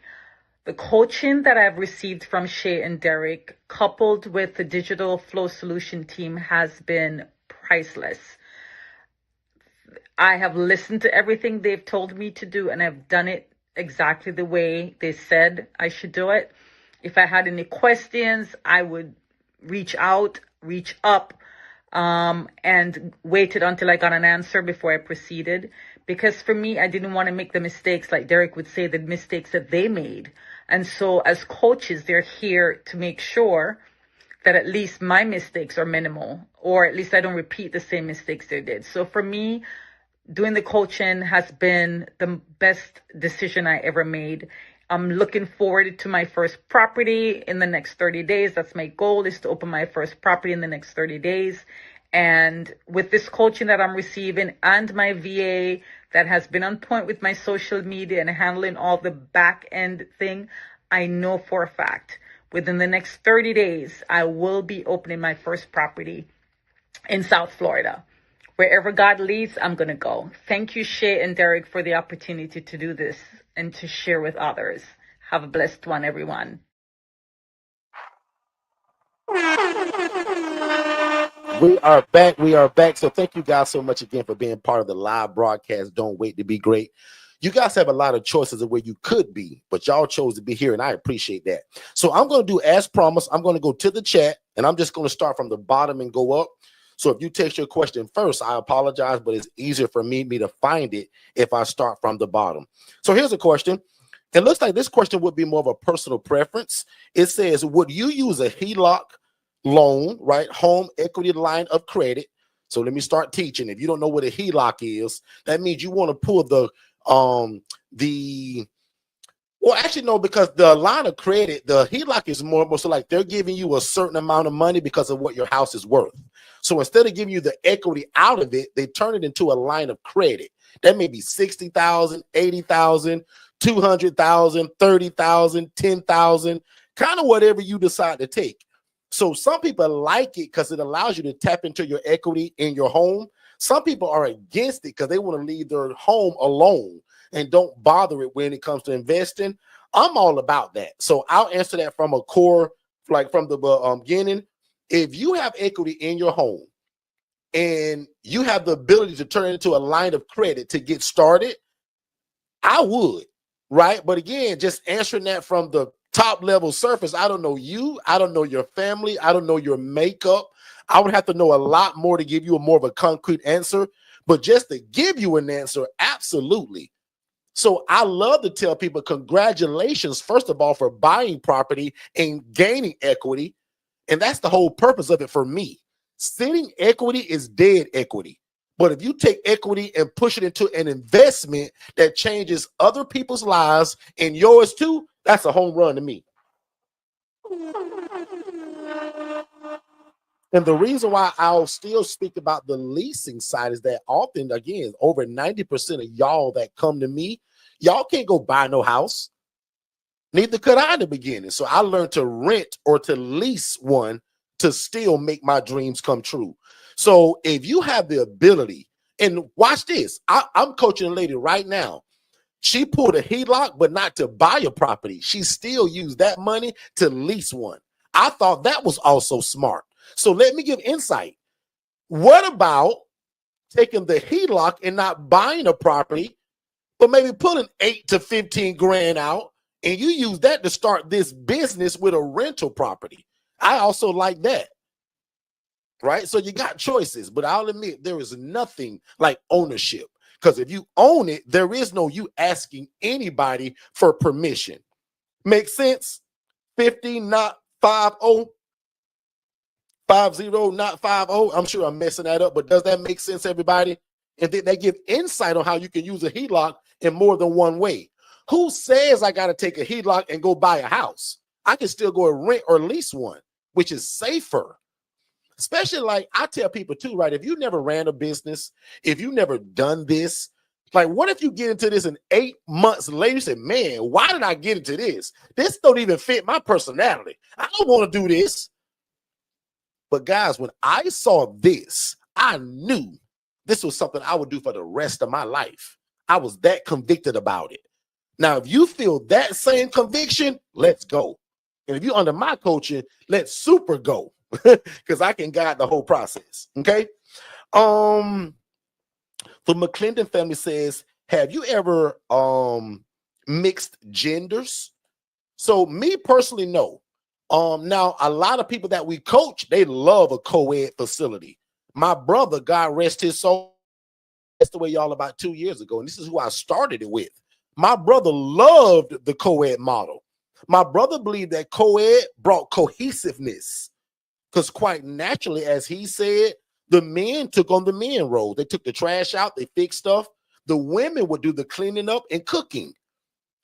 The coaching that I've received from Shay and Derek, coupled with the digital flow solution team, has been priceless. I have listened to everything they've told me to do, and I've done it exactly the way they said I should do it. If I had any questions, I would reach up, and waited until I got an answer before I proceeded. Because for me, I didn't want to make the mistakes, like Derek would say, the mistakes that they made. And so as coaches, they're here to make sure that at least my mistakes are minimal, or at least I don't repeat the same mistakes they did. So for me, doing the coaching has been the best decision I ever made. I'm looking forward to my first property in the next 30 days. That's my goal, is to open my first property in the next 30 days. And with this coaching that I'm receiving and my VA that has been on point with my social media and handling all the back end thing, I know for a fact within the next 30 days, I will be opening my first property in South Florida. Wherever God leads, I'm going to go. Thank you, Shay and Derek, for the opportunity to do this and to share with others. Have a blessed one, everyone. We are back. We are back. So thank you guys so much again for being part of the live broadcast. Don't wait to be great. You guys have a lot of choices of where you could be, but y'all chose to be here, and I appreciate that. So I'm going to do as promised. I'm going to go to the chat, and I'm just going to start from the bottom and go up. So if you text your question first, I apologize, but it's easier for me to find it if I start from the bottom. So here's a question. It looks like this question would be more of a personal preference. It says, would you use a HELOC loan, right? Home equity line of credit. So let me start teaching. If you don't know what a HELOC is, that means you want to pull well, actually, no, because the line of credit, the HELOC is more so like they're giving you a certain amount of money because of what your house is worth. So instead of giving you the equity out of it, they turn it into a line of credit. That may be 60,000, 80,000, 200,000, 30,000, 10,000, kind of whatever you decide to take. So some people like it because it allows you to tap into your equity in your home. Some people are against it because they want to leave their home alone and don't bother it when it comes to investing. I'm all about that. So I'll answer that from a core, like from the beginning. If you have equity in your home and you have the ability to turn it into a line of credit to get started, I would, right? But again, just answering that from the top level surface, I don't know you, I don't know your family, I don't know your makeup. I would have to know a lot more to give you a more of a concrete answer. But just to give you an answer, absolutely. So I love to tell people, congratulations, first of all, for buying property and gaining equity. And that's the whole purpose of it for me. Sitting equity is dead equity. But if you take equity and push it into an investment that changes other people's lives and yours too, that's a home run to me. And the reason why I'll still speak about the leasing side is that often, again, over 90% of y'all that come to me, y'all can't go buy no house. Neither could I in the beginning. So I learned to rent or to lease one to still make my dreams come true. So if you have the ability, and watch this, I'm coaching a lady right now. She pulled a HELOC, but not to buy a property. She still used that money to lease one. I thought that was also smart. So let me give insight. What about taking the HELOC and not buying a property, but maybe pulling 8 to 15 grand out, and you use that to start this business with a rental property? I also like that, right? So you got choices, but I'll admit there is nothing like ownership, because if you own it, there is no you asking anybody for permission. Make sense? 50, not 50. 50, not 50. I'm sure I'm messing that up, but does that make sense, everybody? And then they give insight on how you can use a HELOC in more than one way. Who says I got to take a HELOC and go buy a house? I can still go and rent or lease one, which is safer. Especially like I tell people too, right? If you never ran a business, if you never done this, like what if you get into this and 8 months later you say, man, why did I get into this? This don't even fit my personality. I don't want to do this. But guys, when I saw this, I knew this was something I would do for the rest of my life. I was that convicted about it. Now, if you feel that same conviction, let's go. And if you're under my coaching, let's super go. Because I can guide the whole process. Okay. The McClendon family says, have you ever mixed genders? So me personally, no. Now a lot of people that we coach, they love a co-ed facility. My brother, God rest his soul, passed away y'all about 2 years ago, and this is who I started it with. My brother loved the co-ed model. My brother believed that co-ed brought cohesiveness. Because quite naturally, as he said, the men took on the men role. They took the trash out, they fixed stuff. The women would do the cleaning up and cooking.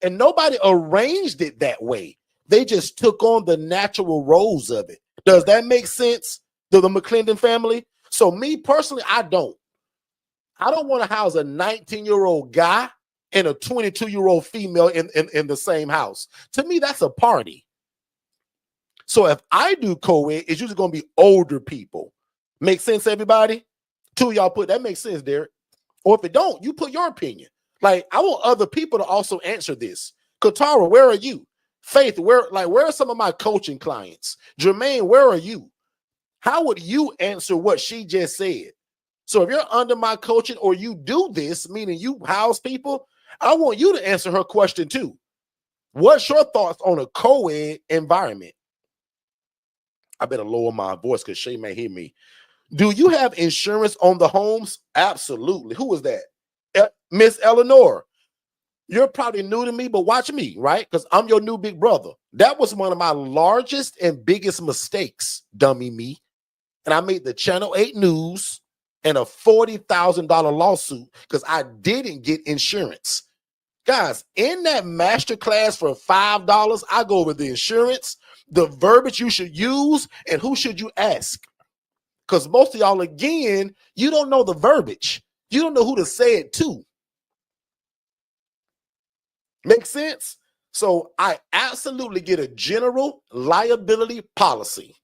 And nobody arranged it that way. They just took on the natural roles of it. Does that make sense to the McClendon family? So me personally, I don't want to house a 19-year-old guy and a 22-year-old female in the same house. To me, that's a party. So if I do co-ed, it's usually going to be older people. Make sense, everybody? Two of y'all put, that makes sense, Derek. Or if it don't, you put your opinion. Like, I want other people to also answer this. Katara, where are you? Faith, where are some of my coaching clients? Jermaine, where are you? How would you answer what she just said? So if you're under my coaching or you do this, meaning you house people, I want you to answer her question too. What's your thoughts on a co-ed environment? I better lower my voice because Shay may hear me. Do you have insurance on the homes? Absolutely. Who is that? Miss Eleanor. You're probably new to me, but watch me, right? Because I'm your new big brother. That was one of my largest and biggest mistakes, dummy me. And I made the Channel 8 news and a $40,000 lawsuit because I didn't get insurance. Guys, in that masterclass for $5, I go over the insurance, the verbiage you should use, and who should you ask? Because most of y'all, again, you don't know the verbiage. You don't know who to say it to. Make sense? So I absolutely get a general liability policy.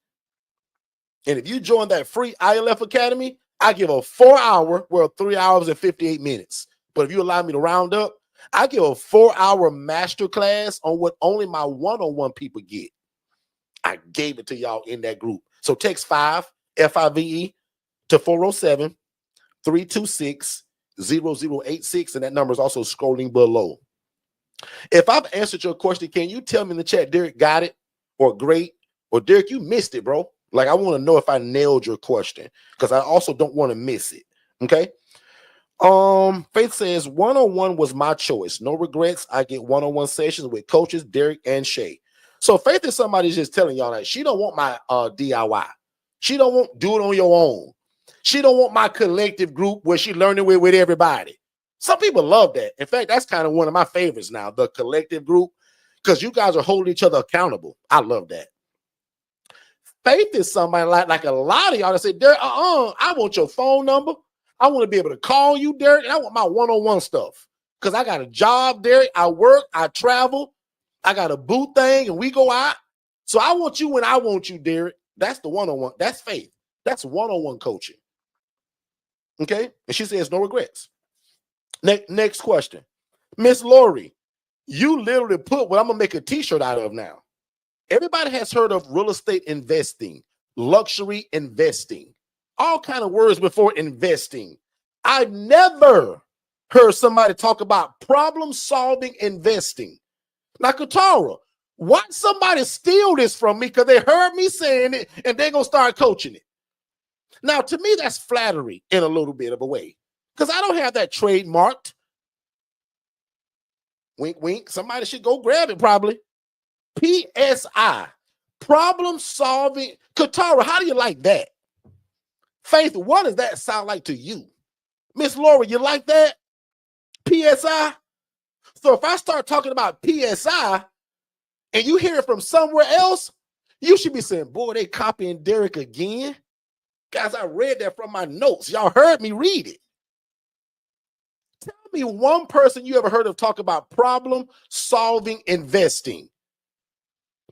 And if you join that free ILF Academy, I give a 4-hour, well, 3 hours and 58 minutes. But if you allow me to round up, I give a 4-hour masterclass on what only my one-on-one people get. I gave it to y'all in that group. So text 5, F-I-V-E, to 407-326-0086. And that number is also scrolling below. If I've answered your question, can you tell me in the chat, Derek got it, or great, or Derek, you missed it, bro? Like, I want to know if I nailed your question because I also don't want to miss it. Okay. Faith says one-on-one was my choice. No regrets. I get one-on-one sessions with coaches, Derek and Shay. So Faith is somebody just telling y'all that she don't want my DIY. She don't want do it on your own. She don't want my collective group where she learning with everybody. Some people love that. In fact, that's kind of one of my favorites now, the collective group, because you guys are holding each other accountable. I love that. Faith is somebody like a lot of y'all that say, Derek, I want your phone number. I want to be able to call you, Derek, and I want my one-on-one stuff. Because I got a job, Derek. I work, I travel. I got a booth thing, and we go out. So I want you when I want you, Derek. That's the one-on-one. That's Faith. That's one-on-one coaching. Okay? And she says no regrets. Next question. Miss Lori, you literally put what I'm going to make a t-shirt out of now. Everybody has heard of real estate investing, luxury investing, all kind of words before investing. I've never heard somebody talk about problem-solving investing. Now, Katara, why somebody steal this from me because they heard me saying it and they're going to start coaching it? Now, to me, that's flattery in a little bit of a way because I don't have that trademarked. Wink, wink. Somebody should go grab it probably. PSI, problem solving. Katara, how do you like that? Faith, what does that sound like to you? Miss Laura, you like that? PSI? So if I start talking about PSI and you hear it from somewhere else, you should be saying, boy, they copying Derek again. Guys, I read that from my notes. Y'all heard me read it. Tell me one person you ever heard of talk about problem solving investing.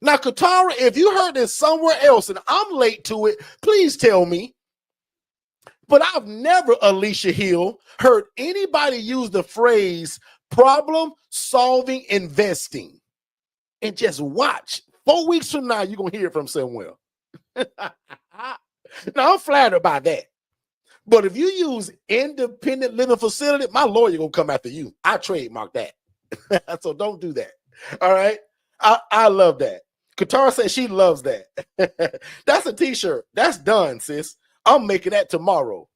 Now, Katara, if you heard this somewhere else and I'm late to it, please tell me. But I've never, Alicia Hill, heard anybody use the phrase problem solving investing. And just watch. 4 weeks from now, you're going to hear it from somewhere. Now, I'm flattered by that. But if you use independent living facility, my lawyer going to come after you. I trademark that. So don't do that. All right? I love that. Katara says she loves that. That's a t-shirt. That's done, sis. I'm making that tomorrow.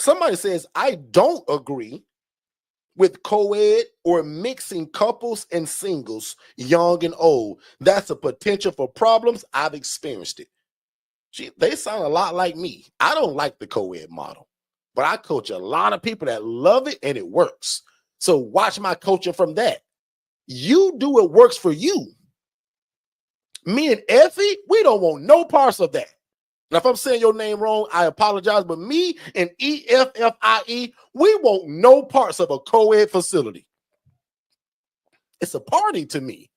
Somebody says, I don't agree with co-ed or mixing couples and singles, young and old. That's a potential for problems. I've experienced it. They sound a lot like me. I don't like the co-ed model, but I coach a lot of people that love it and it works. So watch my coaching from that. You do what works for you. Me and Effie, we don't want no parts of that. Now, if I'm saying your name wrong, I apologize, but me and EFFIE, we want no parts of a co-ed facility. It's a party to me.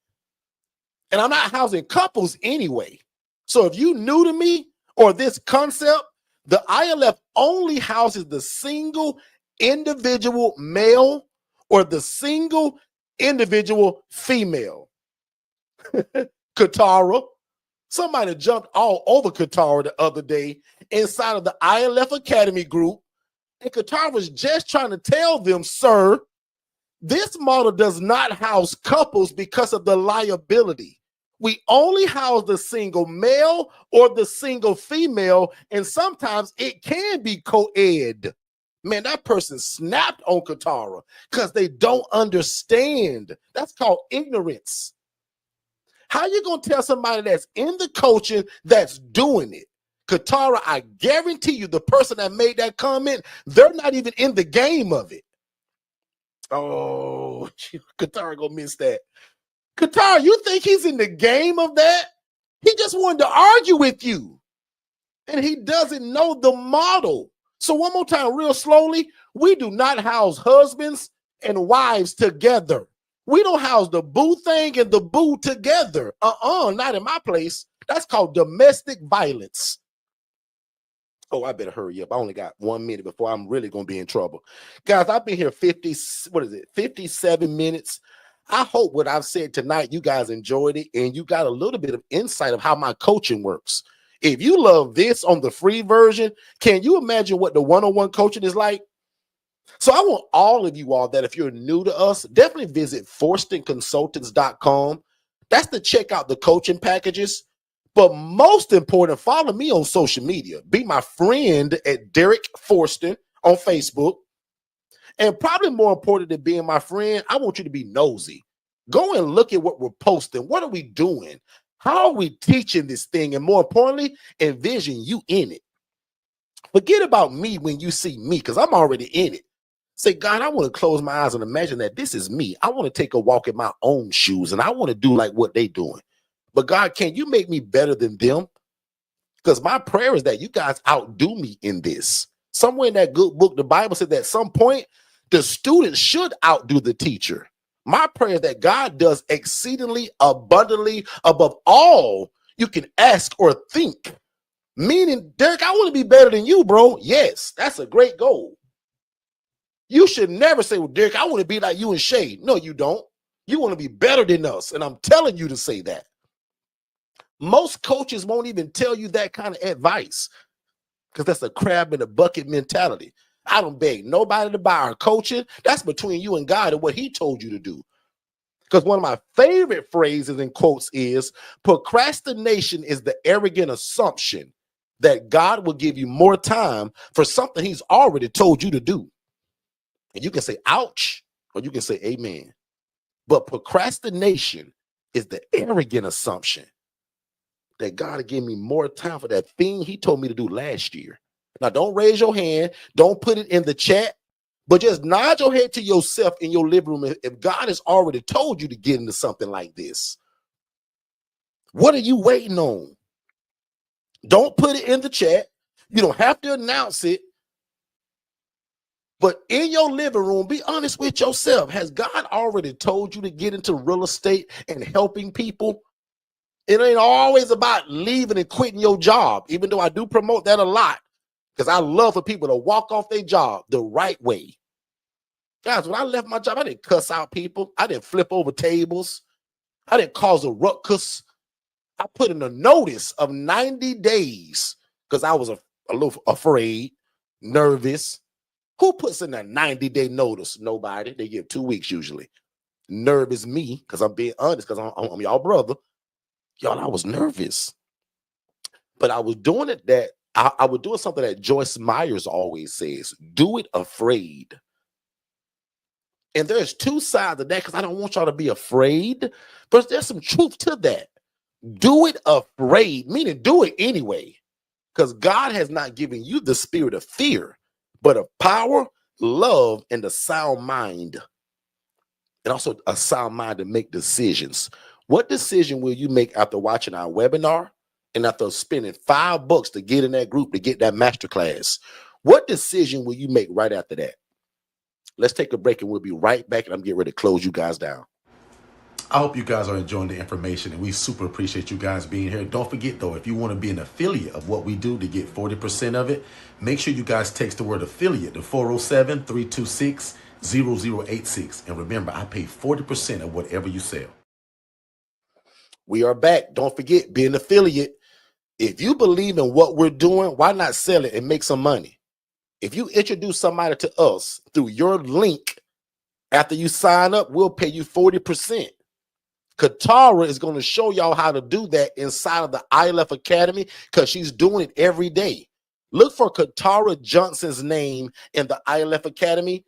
And I'm not housing couples anyway. So if you new to me or this concept, the ILF only houses the single individual male or the single individual female. Katara. Somebody jumped all over Katara the other day inside of the ILF Academy group. And Katara was just trying to tell them, sir, this model does not house couples because of the liability. We only house the single male or the single female, and sometimes it can be co-ed. Man, that person snapped on Katara because they don't understand. That's called ignorance. How you going to tell somebody that's in the coaching that's doing it? Katara, I guarantee you the person that made that comment, they're not even in the game of it. Oh, Katara going to miss that. Katara, you think he's in the game of that? He just wanted to argue with you. And he doesn't know the model. So one more time, real slowly, we do not house husbands and wives together. We don't house the boo thing and the boo together. Not in my place. That's called domestic violence. Oh, I better hurry up. I only got 1 minute before I'm really going to be in trouble. Guys, I've been here 57 minutes. I hope what I've said tonight, you guys enjoyed it and you got a little bit of insight of how my coaching works. If you love this on the free version, can you imagine what the one-on-one coaching is like? So I want all of you all that if you're new to us, definitely visit forstonconsultants.com. That's to check out the coaching packages. But most important, follow me on social media. Be my friend at Derek Forston on Facebook. And probably more important than being my friend, I want you to be nosy. Go and look at what we're posting. What are we doing? How are we teaching this thing? And more importantly, envision you in it. Forget about me when you see me, because I'm already in it. Say, God, I want to close my eyes and imagine that this is me. I want to take a walk in my own shoes, and I want to do like what they're doing. But God, can you make me better than them? Because my prayer is that you guys outdo me in this. Somewhere in that good book, the Bible said that at some point, the student should outdo the teacher. My prayer is that God does exceedingly abundantly above all you can ask or think. Meaning, Derek, I want to be better than you, bro. Yes, that's a great goal. You should never say, well, Derek, I want to be like you and Shay. No, you don't. You want to be better than us. And I'm telling you to say that. Most coaches won't even tell you that kind of advice because that's a crab in a bucket mentality. I don't beg nobody to buy our coaching. That's between you and God and what he told you to do. Because one of my favorite phrases in quotes is procrastination is the arrogant assumption that God will give you more time for something he's already told you to do. And you can say, ouch, or you can say, amen. But procrastination is the arrogant assumption that God will give me more time for that thing he told me to do last year. Now, don't raise your hand. Don't put it in the chat. But just nod your head to yourself in your living room if God has already told you to get into something like this. What are you waiting on? Don't put it in the chat. You don't have to announce it. But in your living room, be honest with yourself. Has God already told you to get into real estate and helping people? It ain't always about leaving and quitting your job, even though I do promote that a lot, because I love for people to walk off their job the right way. Guys, when I left my job, I didn't cuss out people. I didn't flip over tables. I didn't cause a ruckus. I put in a notice of 90 days because I was a little afraid, nervous. Who puts in a 90-day notice? Nobody. They give 2 weeks usually. Nervous me, because I'm being honest, because I'm y'all brother. Y'all, I was nervous. But I was doing it that I was doing something that Joyce Myers always says, do it afraid. And there's two sides of that, because I don't want y'all to be afraid, but there's some truth to that. Do it afraid, meaning do it anyway, because God has not given you the spirit of fear, but of power, love, and a sound mind. And also a sound mind to make decisions. What decision will you make after watching our webinar and after spending $5 to get in that group to get that masterclass? What decision will you make right after that? Let's take a break and we'll be right back, and I'm getting ready to close you guys down. I hope you guys are enjoying the information, and we super appreciate you guys being here. Don't forget, though, if you want to be an affiliate of what we do to get 40% of it, make sure you guys text the word affiliate to 407-326-0086. And remember, I pay 40% of whatever you sell. We are back. Don't forget, be an affiliate. If you believe in what we're doing, why not sell it and make some money? If you introduce somebody to us through your link, after you sign up, we'll pay you 40%. Katara is going to show y'all how to do that inside of the ILF Academy, because she's doing it every day. Look for Katara Johnson's name in the ILF Academy.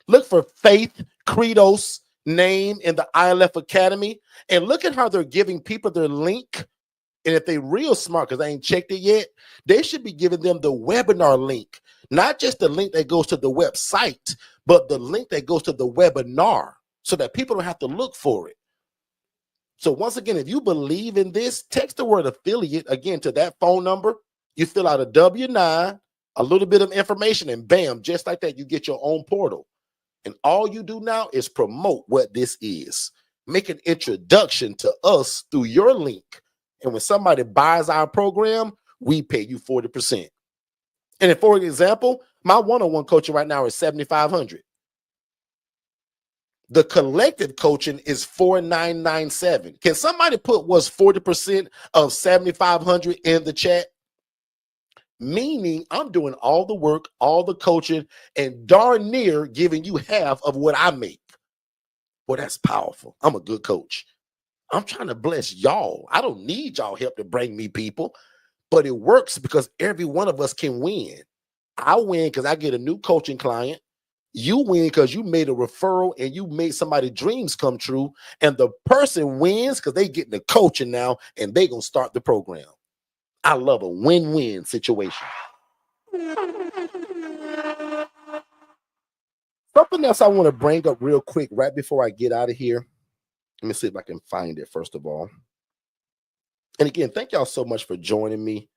Look for Faith Credos' name in the ILF Academy. And look at how they're giving people their link. And if they're real smart, because I ain't checked it yet, they should be giving them the webinar link. Not just the link that goes to the website, but the link that goes to the webinar, so that people don't have to look for it. So once again, if you believe in this, text the word affiliate again to that phone number. You fill out a W-9, a little bit of information, and bam, just like that, you get your own portal. And all you do now is promote what this is. Make an introduction to us through your link. And when somebody buys our program, we pay you 40%. And for example, my one-on-one coaching right now is $7,500. The collective coaching is $4,997. Can somebody put what's 40% of $7,500 in the chat? Meaning I'm doing all the work, all the coaching, and darn near giving you half of what I make. Well, that's powerful. I'm a good coach. I'm trying to bless y'all. I don't need y'all help to bring me people, but it works because every one of us can win. I win because I get a new coaching client. You win because you made a referral and you made somebody's dreams come true. And the person wins because they getting the coaching now and they going to start the program. I love a win-win situation. Something else I want to bring up real quick right before I get out of here. Let me see if I can find it first of all. And again, thank y'all so much for joining me,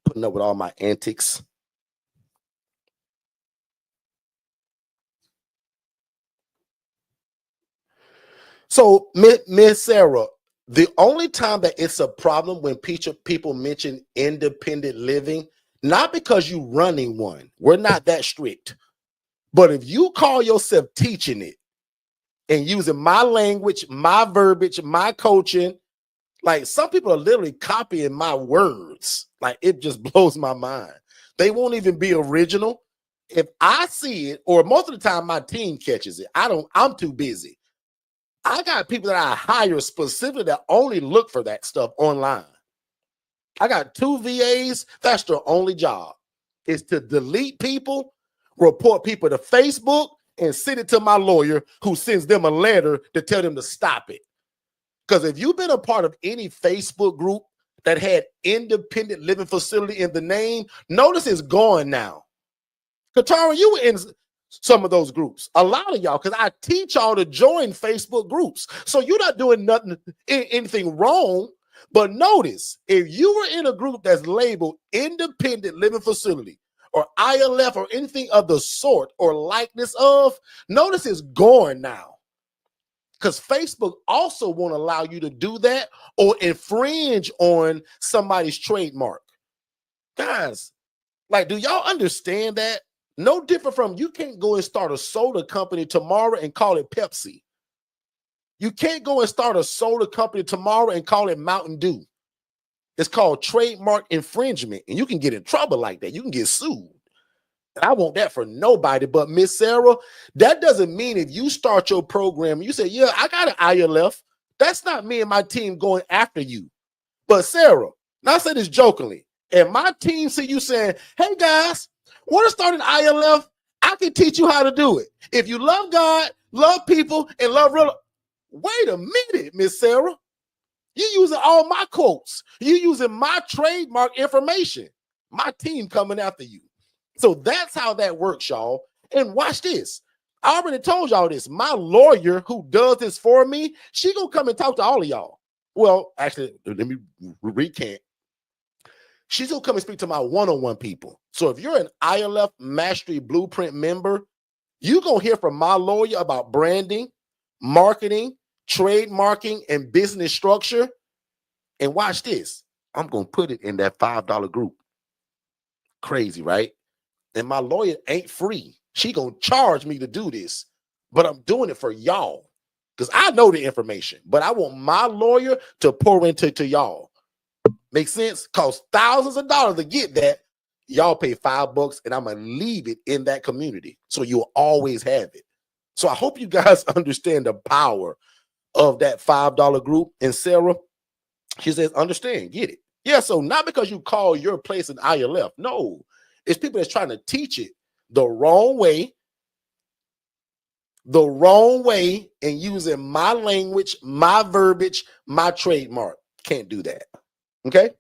putting up with all my antics. So, Miss Sarah, the only time that it's a problem when people mention independent living, not because you're running one, we're not that strict, but if you call yourself teaching it and using my language, my verbiage, my coaching, like some people are literally copying my words. Like it just blows my mind. They won't even be original. If I see it, or most of the time my team catches it, I'm too busy. I got people that I hire specifically that only look for that stuff online. I got 2 VAs. That's their only job is to delete people, report people to Facebook, and send it to my lawyer who sends them a letter to tell them to stop it. Because if you've been a part of any Facebook group that had independent living facility in the name, notice it's gone now. Katara, you were in some of those groups. A lot of y'all, because I teach y'all to join Facebook groups. So you're not doing anything wrong. But notice, if you were in a group that's labeled independent living facility or ILF or anything of the sort or likeness of, notice it's gone now. Because Facebook also won't allow you to do that or infringe on somebody's trademark. Guys, like, do y'all understand that? No different from you can't go and start a soda company tomorrow and call it Pepsi. You can't go and start a soda company tomorrow and call it Mountain Dew. It's called trademark infringement, and you can get in trouble like that. You can get sued. And I want that for nobody but Miss Sarah. That doesn't mean if you start your program, you say, yeah, I got an ILF. That's not me and my team going after you. But Sarah, now I say this jokingly, and my team see you saying, hey guys, want to start an ILF? I can teach you how to do it. If you love God, love people, and love real. Wait a minute, Miss Sarah. You using all my quotes. You using my trademark information. My team coming after you. So that's how that works, y'all. And watch this. I already told y'all this. My lawyer who does this for me, she gonna come and talk to all of y'all. Well, actually, let me recant. She's gonna come and speak to my one-on-one people. So if you're an ILF Mastery Blueprint member, you're gonna hear from my lawyer about branding, marketing, trademarking, and business structure. And watch this. I'm gonna put it in that $5 group. Crazy, right? And my lawyer ain't free. She gonna charge me to do this, but I'm doing it for y'all because I know the information, but I want my lawyer to pour into y'all. Make sense? Cost thousands of dollars to get that. Y'all pay $5 and I'm gonna leave it in that community so you'll always have it. So I hope you guys understand the power of that $5 group. And Sarah, she says, understand, get it. Yeah, so not because you call your place an ILF. No, it's people that's trying to teach it the wrong way, and using my language, my verbiage, my trademark. Can't do that. Okay.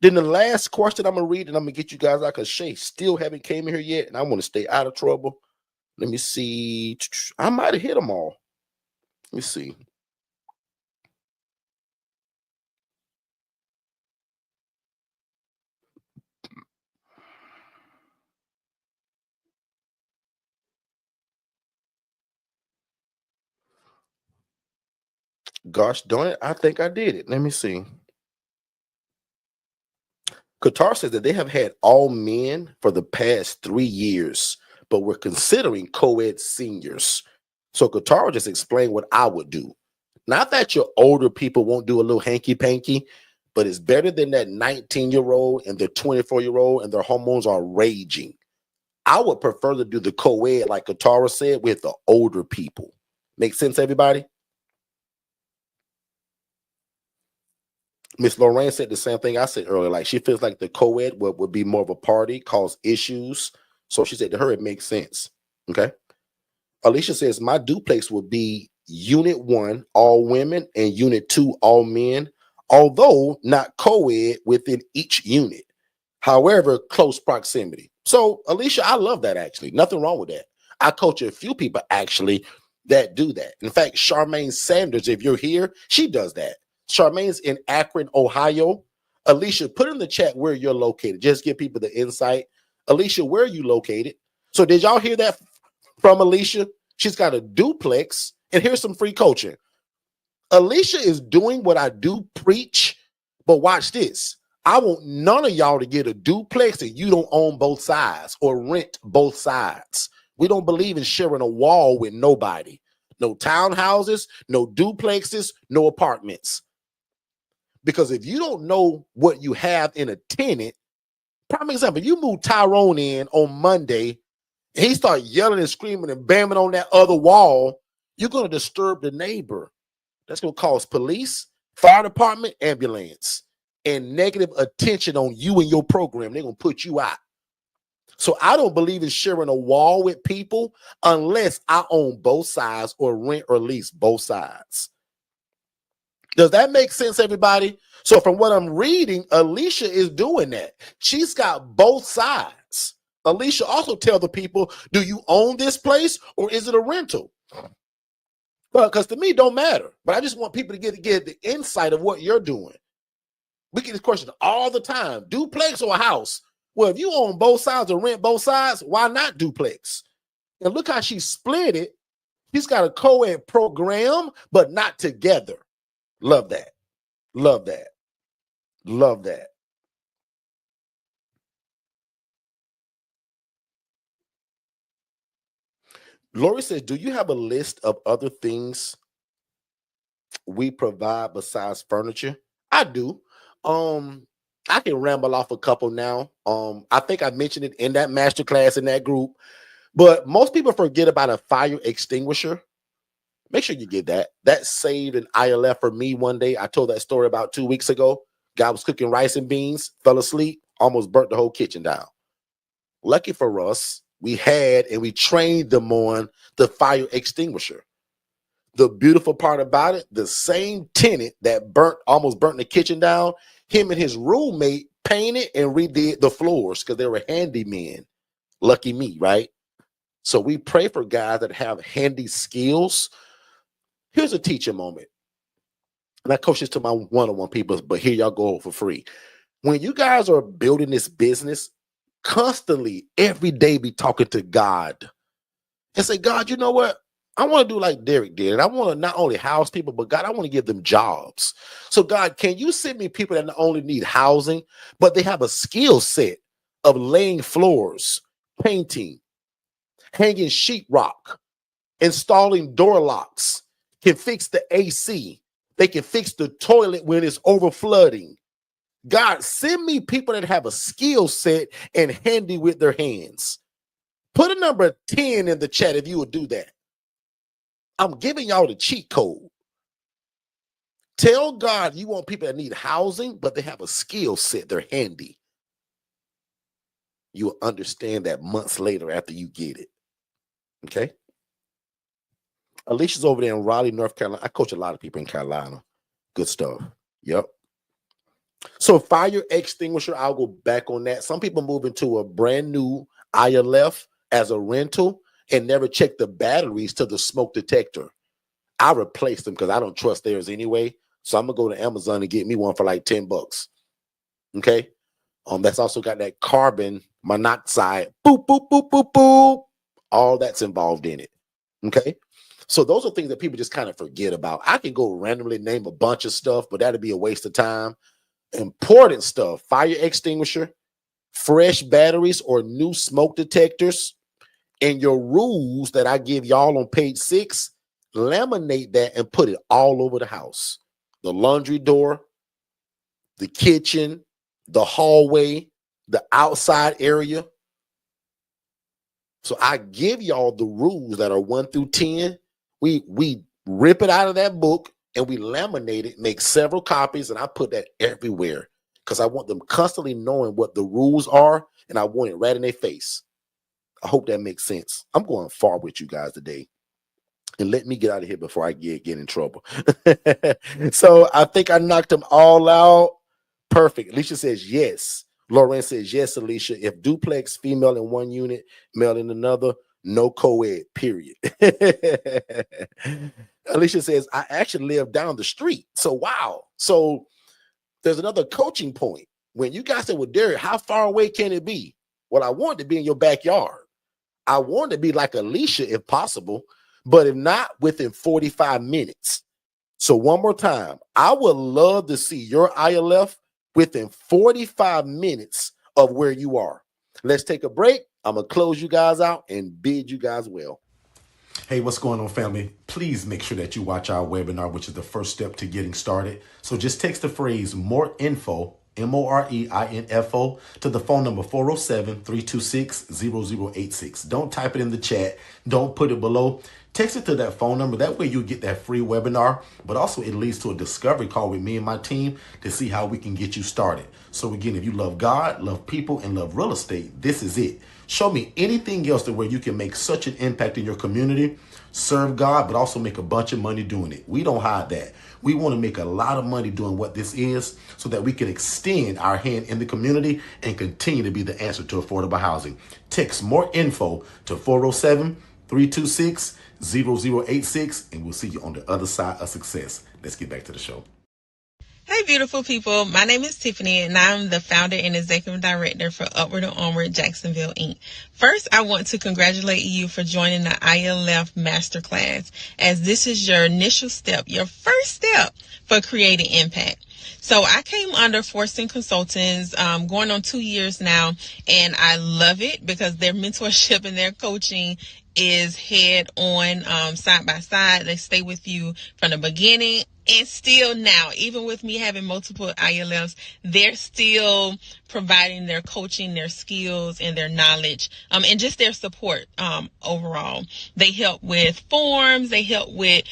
Then the last question I'm gonna read, and I'm gonna get you guys out because Shay still haven't came in here yet, and I want to stay out of trouble. Let me see. I might have hit them all. Let me see. Gosh darn it, I think I did it. Let me see. Qatar says that they have had all men for the past 3 years, but we're considering co-ed seniors. So Qatar just explained what I would do. Not that your older people won't do a little hanky-panky, but it's better than that 19-year-old and the 24-year-old and their hormones are raging. I would prefer to do the co-ed, like Qatar said, with the older people. Make sense, everybody? Miss Lorraine said the same thing I said earlier. Like, she feels like the co-ed would be more of a party, cause issues. So she said to her, it makes sense. Okay. Alicia says, my duplex would be unit 1, all women, and unit 2, all men, although not co-ed within each unit. However, close proximity. So, Alicia, I love that actually. Nothing wrong with that. I coach a few people actually that do that. In fact, Charmaine Sanders, if you're here, she does that. Charmaine's in Akron, Ohio. Alicia, put in the chat where you're located. Just give people the insight. Alicia, where are you located? So did y'all hear that from Alicia? She's got a duplex, and here's some free coaching. Alicia is doing what I do preach, but watch this. I want none of y'all to get a duplex and you don't own both sides or rent both sides. We don't believe in sharing a wall with nobody. No townhouses, no duplexes, no apartments. Because if you don't know what you have in a tenant, prime example, if you move Tyrone in on Monday and he start yelling and screaming and banging on that other wall, you're going to disturb the neighbor. That's going to cause police, fire department, ambulance, and negative attention on you and your program. They're going to put you out. So I don't believe in sharing a wall with people unless I own both sides or rent or lease both sides. Does that make sense, everybody? So from what I'm reading, Alicia is doing that. She's got both sides. Alicia, also tell the people, do you own this place or is it a rental? Because to me, it don't matter. But I just want people to get the insight of what you're doing. We get this question all the time. Duplex or a house? Well, if you own both sides or rent both sides, why not duplex? And look how she split it. She's got a co-ed program, but not together. Love that. Love that. Love that. Lori says, do you have a list of other things we provide besides furniture? I do. I can ramble off a couple now. I think I mentioned it in that masterclass in that group, but most people forget about a fire extinguisher. Make sure you get that. That saved an ILF for me one day. I told that story about 2 weeks ago. Guy was cooking rice and beans, fell asleep, almost burnt the whole kitchen down. Lucky for us, we had and we trained them on the fire extinguisher. The beautiful part about it, the same tenant that almost burnt the kitchen down, him and his roommate painted and redid the floors because they were handymen. Lucky me, right? So we pray for guys that have handy skills. Here's a teacher moment. And I coach this to my one-on-one people, but here y'all go for free. When you guys are building this business, constantly, every day be talking to God and say, God, you know what? I want to do like Derek did. And I want to not only house people, but God, I want to give them jobs. So God, can you send me people that not only need housing, but they have a skill set of laying floors, painting, hanging sheetrock, installing door locks, can fix the AC. They can fix the toilet when it's over flooding. God, send me people that have a skill set and handy with their hands. Put a number 10 in the chat if you would do that. I'm giving y'all the cheat code. Tell God you want people that need housing, but they have a skill set. They're handy. You'll understand that months later after you get it. Okay? Alicia's over there in Raleigh, North Carolina. I coach a lot of people in Carolina. Good stuff. Yep. So fire extinguisher, I'll go back on that. Some people move into a brand new ILF as a rental and never check the batteries to the smoke detector. I replaced them because I don't trust theirs anyway. So I'm gonna go to Amazon and get me one for like $10. Okay. That's also got that carbon monoxide. Boop, boop, boop, boop, boop. All that's involved in it. Okay. So those are things that people just kind of forget about. I can go randomly name a bunch of stuff, but that'd be a waste of time. Important stuff: fire extinguisher, fresh batteries or new smoke detectors, and your rules that I give y'all on page 6, laminate that and put it all over the house. The laundry door, the kitchen, the hallway, the outside area. So I give y'all the rules that are 1 through 10. We rip it out of that book and we laminate it, make several copies, and I put that everywhere because I want them constantly knowing what the rules are, and I want it right in their face. I hope that makes sense. I'm going far with you guys today. And let me get out of here before I get in trouble. So I think I knocked them all out. Perfect. Alicia says yes. Lauren says yes, Alicia. If duplex, female in one unit, male in another, no co-ed, period. Alicia says, I actually live down the street. So wow. So there's another coaching point. When you guys say, well, Derek, how far away can it be? Well, I want it to be in your backyard. I want it to be like Alicia if possible, but if not, within 45 minutes. So one more time, I would love to see your ILF within 45 minutes of where you are. Let's take a break. I'm going to close you guys out and bid you guys well. Hey, what's going on, family? Please make sure that you watch our webinar, which is the first step to getting started. So just text the phrase more info, MOREINFO, to the phone number 407-326-0086. Don't type it in the chat. Don't put it below. Text it to that phone number. That way you get that free webinar, but also it leads to a discovery call with me and my team to see how we can get you started. So again, if you love God, love people, and love real estate, this is it. Show me anything else to where you can make such an impact in your community serve God, but also make a bunch of money doing it. We don't hide that. We want to make a lot of money doing what this is so that we can extend our hand in the community and continue to be the answer to affordable housing. Text more info to 407-326-0086, and we'll see you on the other side of success. Let's get back to the show. Hey, beautiful people. My name is Tiffany, and I'm the founder and executive director for Upward Onward Jacksonville Inc. First, I want to congratulate you for joining the ILF Masterclass, as this is your initial step, your first step for creating impact. So I came under Forston Consultants, going on 2 years now, and I love it because their mentorship and their coaching is head on, side by side. They stay with you from the beginning and still now, even with me having multiple ILFs, they're still providing their coaching, their skills, and their knowledge, and just their support overall. They help with forms. They help with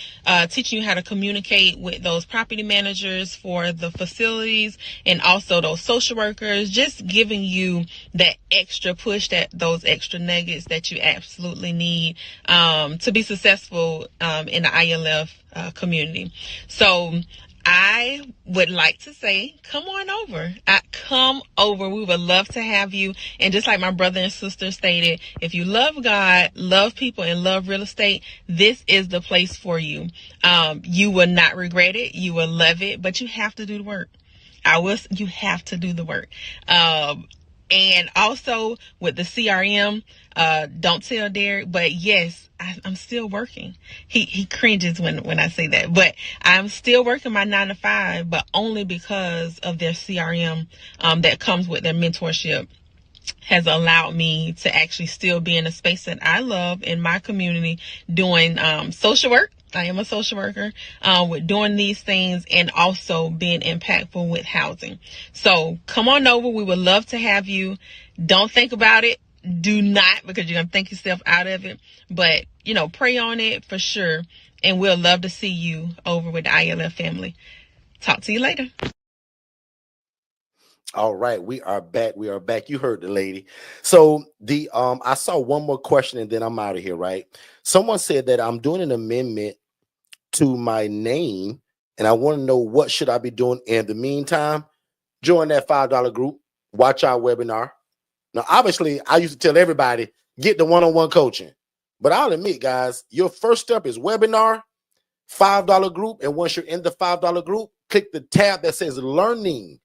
teaching you how to communicate with those property managers for the facilities and also those social workers, just giving you that extra push, those extra nuggets that you absolutely need to be successful in the ILF community. So I would like to say, come on over. Come over. We would love to have you. And just like my brother and sister stated, if you love God, love people, and love real estate, this is the place for you. You will not regret it. You will love it, but you have to do the work. You have to do the work. And also with the CRM, don't tell Derek, but yes, I'm still working. He cringes when I say that, but I'm still working my 9 to 5, but only because of their CRM, that comes with their mentorship has allowed me to actually still be in a space that I love in my community doing, social work. I am a social worker, with doing these things and also being impactful with housing. So come on over. We would love to have you. Don't think about it. Do not, because you're going to think yourself out of it. But, pray on it for sure. And we'll love to see you over with the ILF family. Talk to you later. All right, we are back. We are back. You heard the lady. So I saw one more question and then I'm out of here, right? Someone said that I'm doing an amendment to my name and I want to know what should I be doing in the meantime. Join that $5 group. Watch our webinar. Now, obviously, I used to tell everybody, get the one-on-one coaching. But I'll admit, guys, your first step is webinar, $5 group. And once you're in the $5 group, click the tab that says learning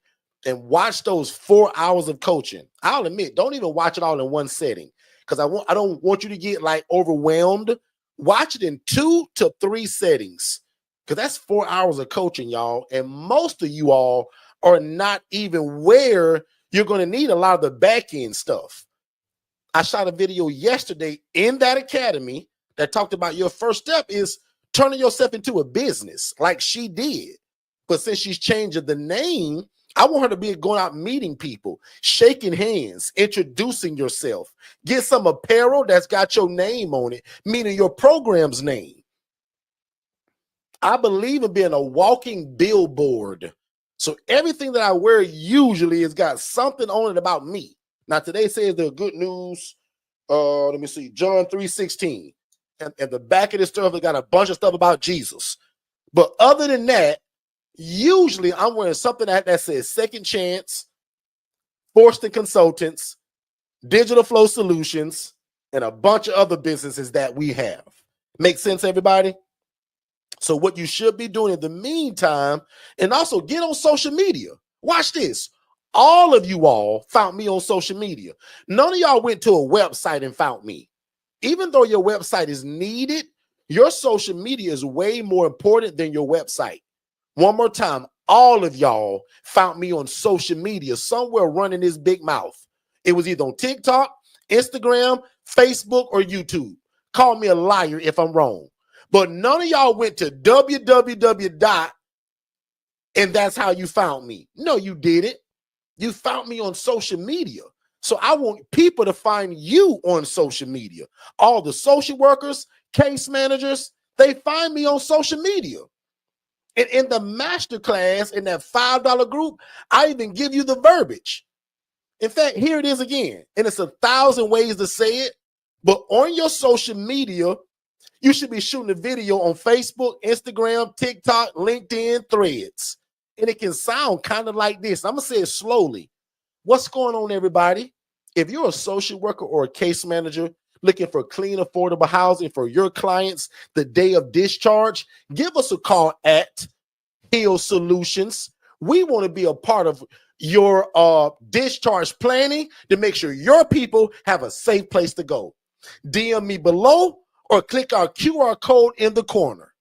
and watch those 4 hours of coaching. I'll admit, don't even watch it all in one setting because I don't want you to get like overwhelmed. Watch it in 2 to 3 settings because that's 4 hours of coaching, y'all. And most of you all are not even where you're going to need a lot of the back end stuff. I shot a video yesterday in that academy that talked about your first step is turning yourself into a business like she did. But since she's changed the name, I want her to be going out meeting people, shaking hands, introducing yourself. Get some apparel that's got your name on it, meaning your program's name. I believe in being a walking billboard. So everything that I wear usually has got something on it about me. Now today says the good news. Let me see, John 3:16. And the back of this stuff, it got a bunch of stuff about Jesus. But other than that, usually I'm wearing something that says Second Chance, Forston Consultants, Digital Flow Solutions, and a bunch of other businesses that we have. Make sense, everybody? So what you should be doing in the meantime, and also get on social media. Watch this. All of you all found me on social media. None of y'all went to a website and found me. Even though your website is needed, your social media is way more important than your website. One more time, all of y'all found me on social media, somewhere running this big mouth. It was either on TikTok, Instagram, Facebook, or YouTube. Call me a liar if I'm wrong. But none of y'all went to www. And that's how you found me. No, you didn't. You found me on social media. So I want people to find you on social media. All the social workers, case managers, they find me on social media. And in the masterclass, in that $5 group, I even give you the verbiage. In fact, here it is again. And it's 1,000 ways to say it. But on your social media, You should be shooting a video on Facebook, Instagram, TikTok, LinkedIn, Threads. And it can sound kind of like this. I'm going to say it slowly. What's going on, everybody? If you're a social worker or a case manager looking for clean, affordable housing for your clients the day of discharge, give us a call at Heal Solutions. We want to be a part of your discharge planning to make sure your people have a safe place to go. DM me below or click our QR code in the corner.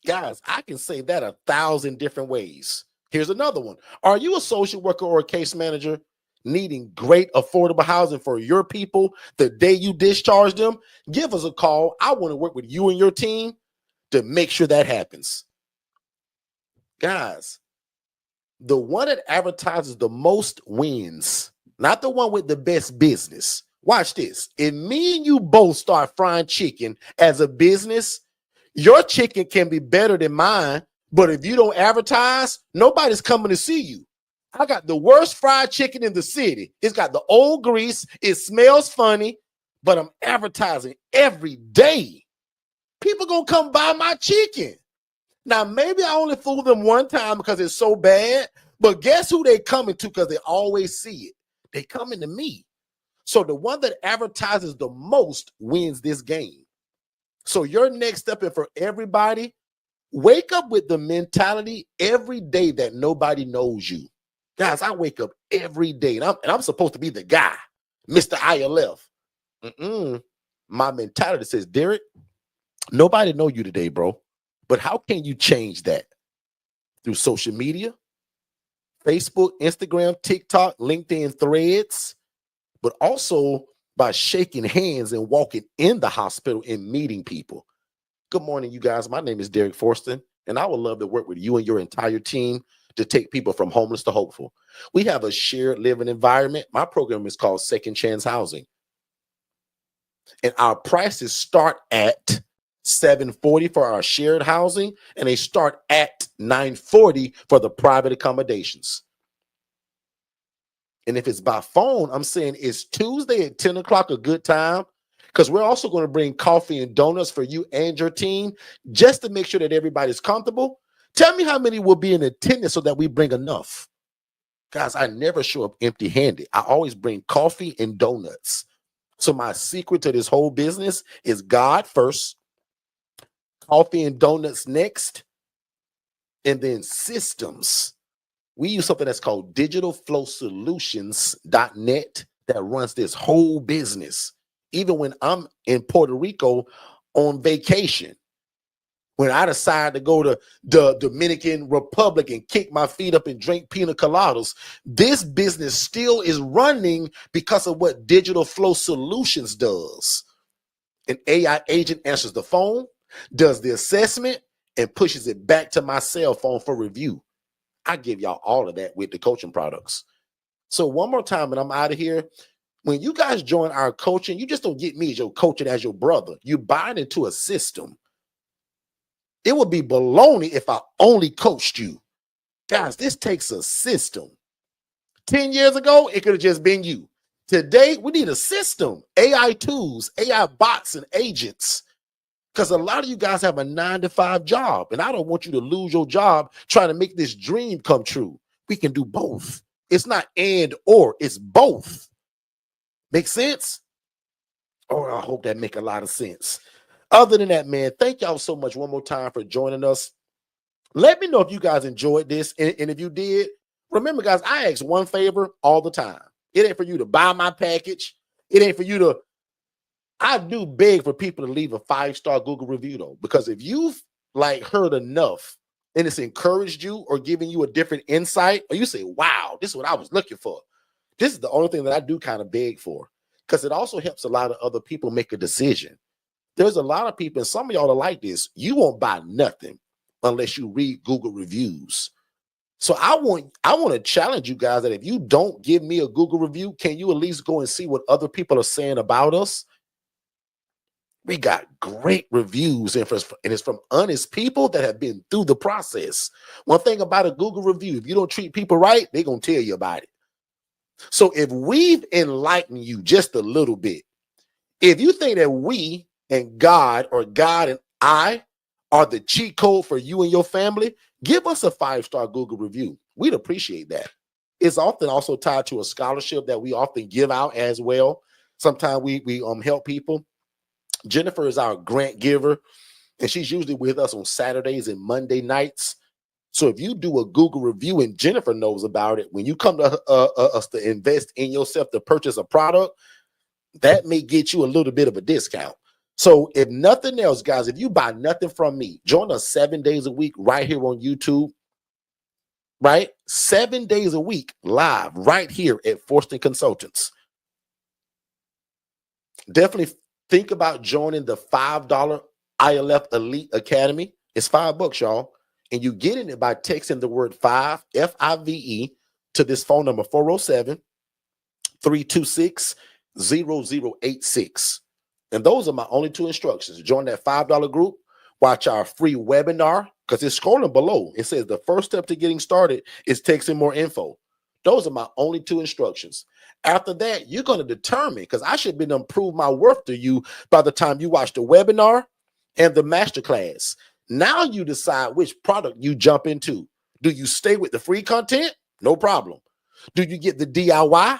Guys, I can say that 1,000 different ways. Here's another one. Are you a social worker or a case manager needing great affordable housing for your people the day you discharge them? Give us a call. I want to work with you and your team to make sure that happens. Guys, the one that advertises the most wins, not the one with the best business. Watch this. If me and you both start frying chicken as a business, your chicken can be better than mine, but if you don't advertise, nobody's coming to see you. I got the worst fried chicken in the city. It's got the old grease. It smells funny, but I'm advertising every day. People gonna come buy my chicken. Now, maybe I only fool them one time because it's so bad, but guess who they coming to because they always see it? They coming to me. So the one that advertises the most wins this game. So your next step is for everybody, wake up with the mentality every day that nobody knows you. Guys, I wake up every day, and I'm supposed to be the guy, Mr. ILF. My mentality says, Derek, nobody know you today, bro. But how can you change that? Through social media, Facebook, Instagram, TikTok, LinkedIn, Threads, but also by shaking hands and walking in the hospital and meeting people. Good morning, you guys. My name is Derek Forston, and I would love to work with you and your entire team to take people from homeless to hopeful. We have a shared living environment. My program is called Second Chance Housing. And our prices start at $740 for our shared housing, and they start at $940 for the private accommodations. And if it's by phone, I'm saying it's Tuesday at 10 o'clock a good time, because we're also going to bring coffee and donuts for you and your team just to make sure that everybody's comfortable. Tell me how many will be in attendance so that we bring enough. Guys, I never show up empty-handed. I always bring coffee and donuts. So my secret to this whole business is God first, coffee and donuts next, and then systems. We use something that's called digitalflowsolutions.net that runs this whole business. Even when I'm in Puerto Rico on vacation, when I decide to go to the Dominican Republic and kick my feet up and drink pina coladas, this business still is running because of what Digital Flow Solutions does. An AI agent answers the phone, does the assessment, and pushes it back to my cell phone for review. I give y'all all of that with the coaching products. So one more time, and I'm out of here. When you guys join our coaching, you just don't get me as your coach and as your brother. You buy it into a system. It would be baloney if I only coached you. Guys, this takes a system. 10 years ago, it could have just been you. Today, we need a system, AI tools, AI bots, and agents. Because a lot of you guys have a 9-to-5 job, and I don't want you to lose your job trying to make this dream come true. We can do both. It's not and or, it's both. Make sense? Oh, I hope that make a lot of sense. Other than that, man, thank y'all so much one more time for joining us. Let me know if you guys enjoyed this. And if you did, remember, guys, I ask one favor all the time. It ain't for you to buy my package. It ain't for you to, I do beg for people to leave a 5-star Google review, though, because if you've heard enough and it's encouraged you or given you a different insight, or you say, wow, this is what I was looking for. This is the only thing that I do kind of beg for, because it also helps a lot of other people make a decision. There's a lot of people, and some of y'all are like this. You won't buy nothing unless you read Google reviews. So I want to challenge you guys that if you don't give me a Google review, can you at least go and see what other people are saying about us? We got great reviews, and it's from honest people that have been through the process. One thing about a Google review, if you don't treat people right, they're going to tell you about it. So if we've enlightened you just a little bit, if you think that we and God and I are the cheat code for you and your family, give us a 5-star Google review. We'd appreciate that. It's often also tied to a scholarship that we often give out as well. Sometimes we help people. Jennifer is our grant giver, and she's usually with us on Saturdays and Monday nights. So if you do a Google review and Jennifer knows about it, when you come to us to invest in yourself to purchase a product, that may get you a little bit of a discount. So if nothing else, guys, if you buy nothing from me, join us 7 days a week right here on YouTube, right? 7 days a week live right here at Forston Consultants. Definitely think about joining the $5 ILF Elite Academy. It's $5, y'all. And you get in it by texting the word 5, F-I-V-E, to this phone number, 407-326-0086. And those are my only 2 instructions. Join that $5 group. Watch our free webinar, because it's scrolling below. It says the first step to getting started is texting more info. Those are my only 2 instructions. After that, you're going to determine, because I should be able to prove my worth to you by the time you watch the webinar and the masterclass. Now you decide which product you jump into. Do you stay with the free content? No problem. Do you get the DIY?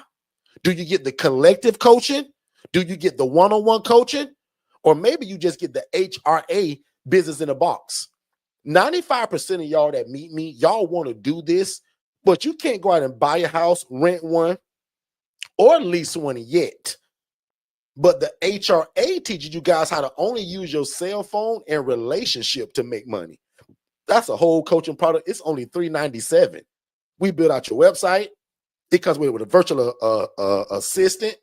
Do you get the collective coaching? Do you get the one-on-one coaching? Or maybe you just get the HRA business in a box. 95% of y'all that meet me, y'all want to do this, but you can't go out and buy a house, rent one, or lease one yet. But the HRA teaches you guys how to only use your cell phone and relationship to make money. That's a whole coaching product. It's only $397. We build out your website. It comes with a virtual assistant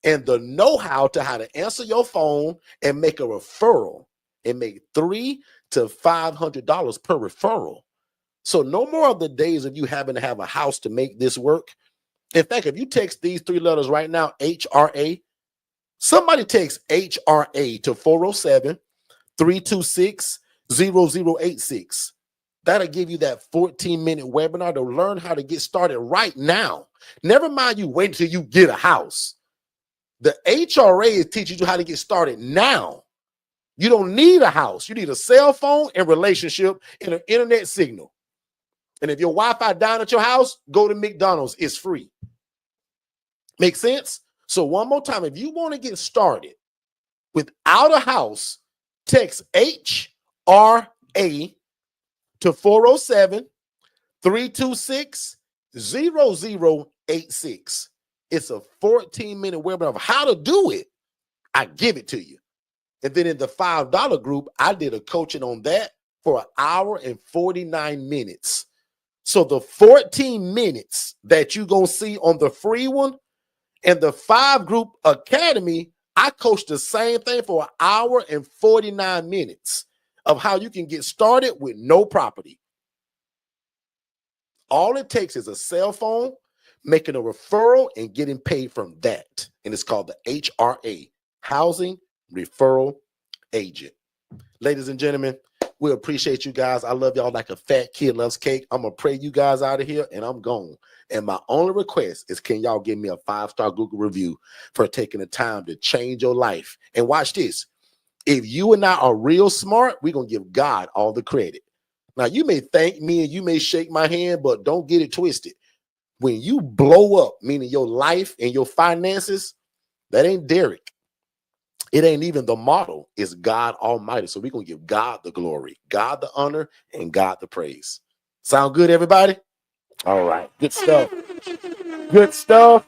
and the know-how to how to answer your phone and make a referral and make $300 to $500 per referral. So no more of the days of you having to have a house to make this work. In fact, if you text these 3 letters right now, HRA, somebody text HRA to 407-326-0086. That'll give you that 14-minute webinar to learn how to get started right now. Never mind you wait until you get a house. The HRA is teaching you how to get started now. You don't need a house. You need a cell phone and relationship and an internet signal. And if your Wi-Fi down at your house, go to McDonald's. It's free. Make sense? So one more time, if you want to get started without a house, text HRA to 407-326-0086. It's a 14-minute webinar of how to do it. I give it to you. And then in the $5 group, I did a coaching on that for 1 hour and 49 minutes. So the 14 minutes that you're going to see on the free one and the 5 group academy, I coached the same thing for 1 hour and 49 minutes of how you can get started with no property. All it takes is a cell phone, making a referral, and getting paid from that. And it's called the HRA, Housing Referral Agent. Ladies and gentlemen, we appreciate you guys. I love y'all like a fat kid loves cake. I'm going to pray you guys out of here, and I'm gone. And my only request is, can y'all give me a 5-star Google review for taking the time to change your life? And watch this. If you and I are real smart, we're going to give God all the credit. Now, you may thank me and you may shake my hand, but don't get it twisted. When you blow up, meaning your life and your finances, that ain't Derek. It ain't even the model. It's God Almighty. So we're going to give God the glory, God the honor, and God the praise. Sound good, everybody? All right. Good stuff. Good stuff.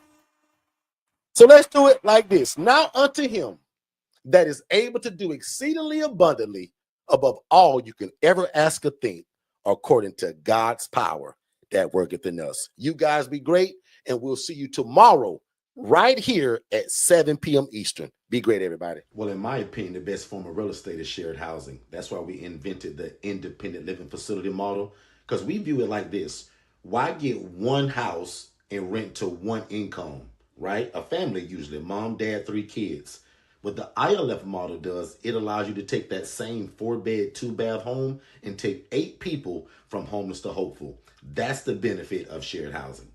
So let's do it like this. Now unto him that is able to do exceedingly abundantly above all you can ever ask or think, according to God's power that worketh in us. You guys be great, and we'll see you tomorrow right here at 7 p.m. Eastern. Be great, everybody. Well, in my opinion, the best form of real estate is shared housing. That's why we invented the independent living facility model, because we view it like this. Why get one house and rent to one income, right? A family, usually mom, dad, 3 kids. What the ILF model does, it allows you to take that same 4-bed, 2-bath home and take 8 people from homeless to hopeful. That's the benefit of shared housing.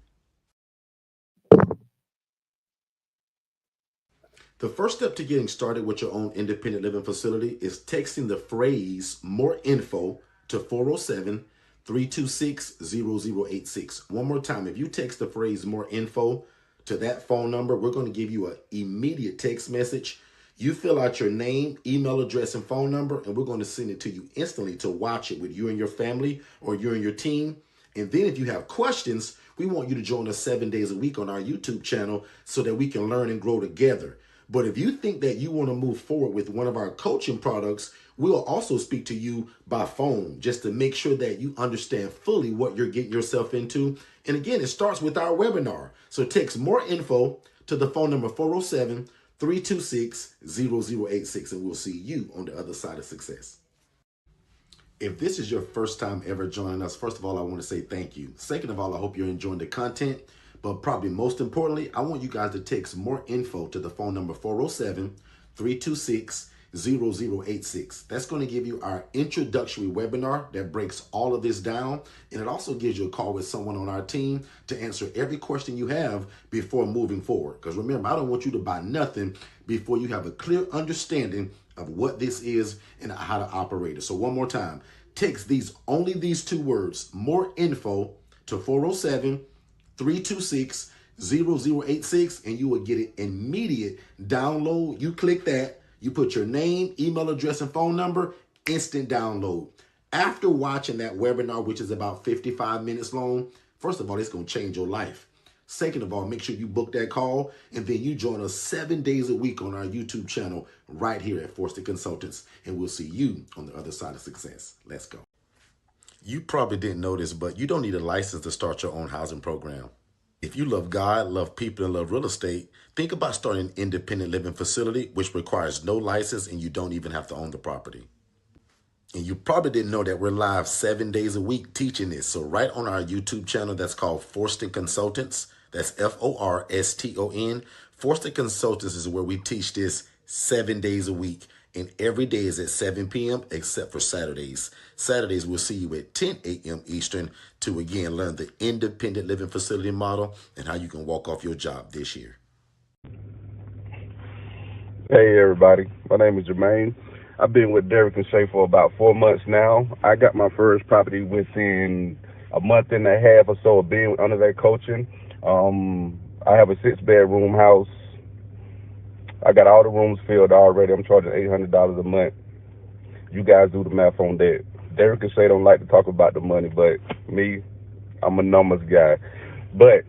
The first step to getting started with your own independent living facility is texting the phrase more info to 407-326-0086. One more time, if you text the phrase more info to that phone number, we're going to give you an immediate text message. You fill out your name, email address, and phone number, and we're going to send it to you instantly to watch it with you and your family or you and your team. And then if you have questions, we want you to join us 7 days a week on our YouTube channel so that we can learn and grow together. But if you think that you want to move forward with one of our coaching products, we'll also speak to you by phone just to make sure that you understand fully what you're getting yourself into. And again, it starts with our webinar. So text more info to the phone number 407-326-0086, and we'll see you on the other side of success. If this is your first time ever joining us, first of all, I want to say thank you. Second of all, I hope you're enjoying the content. But probably most importantly, I want you guys to text more info to the phone number 407-326-0086. That's going to give you our introductory webinar that breaks all of this down. And it also gives you a call with someone on our team to answer every question you have before moving forward. Because remember, I don't want you to buy nothing before you have a clear understanding of what this is and how to operate it. So one more time, text only these two words, more info, to 407-326-0086, and you will get an immediate download. You click that, you put your name, email address, and phone number, instant download. After watching that webinar, which is about 55 minutes long, first of all, it's going to change your life. Second of all, make sure you book that call, and then you join us 7 days a week on our YouTube channel right here at Forston Consultants, and we'll see you on the other side of success. Let's go. You probably didn't know this, but you don't need a license to start your own housing program. If you love God, love people, and love real estate, think about starting an independent living facility, which requires no license and you don't even have to own the property. And you probably didn't know that we're live 7 days a week teaching this. So right on our YouTube channel that's called Forston Consultants, that's Forston. Forston Consultants is where we teach this 7 days a week. And every day is at 7 p.m. except for Saturdays. Saturdays, we'll see you at 10 a.m. Eastern to, again, learn the independent living facility model and how you can walk off your job this year. Hey, everybody. My name is Jermaine. I've been with Derek and Shay for about 4 months now. I got my first property within a month and a half or so of being under that coaching. I have a 6-bedroom house. I got all the rooms filled already. I'm charging $800 a month. You guys do the math on that. Derek and Shay don't like to talk about the money, but me, I'm a numbers guy. But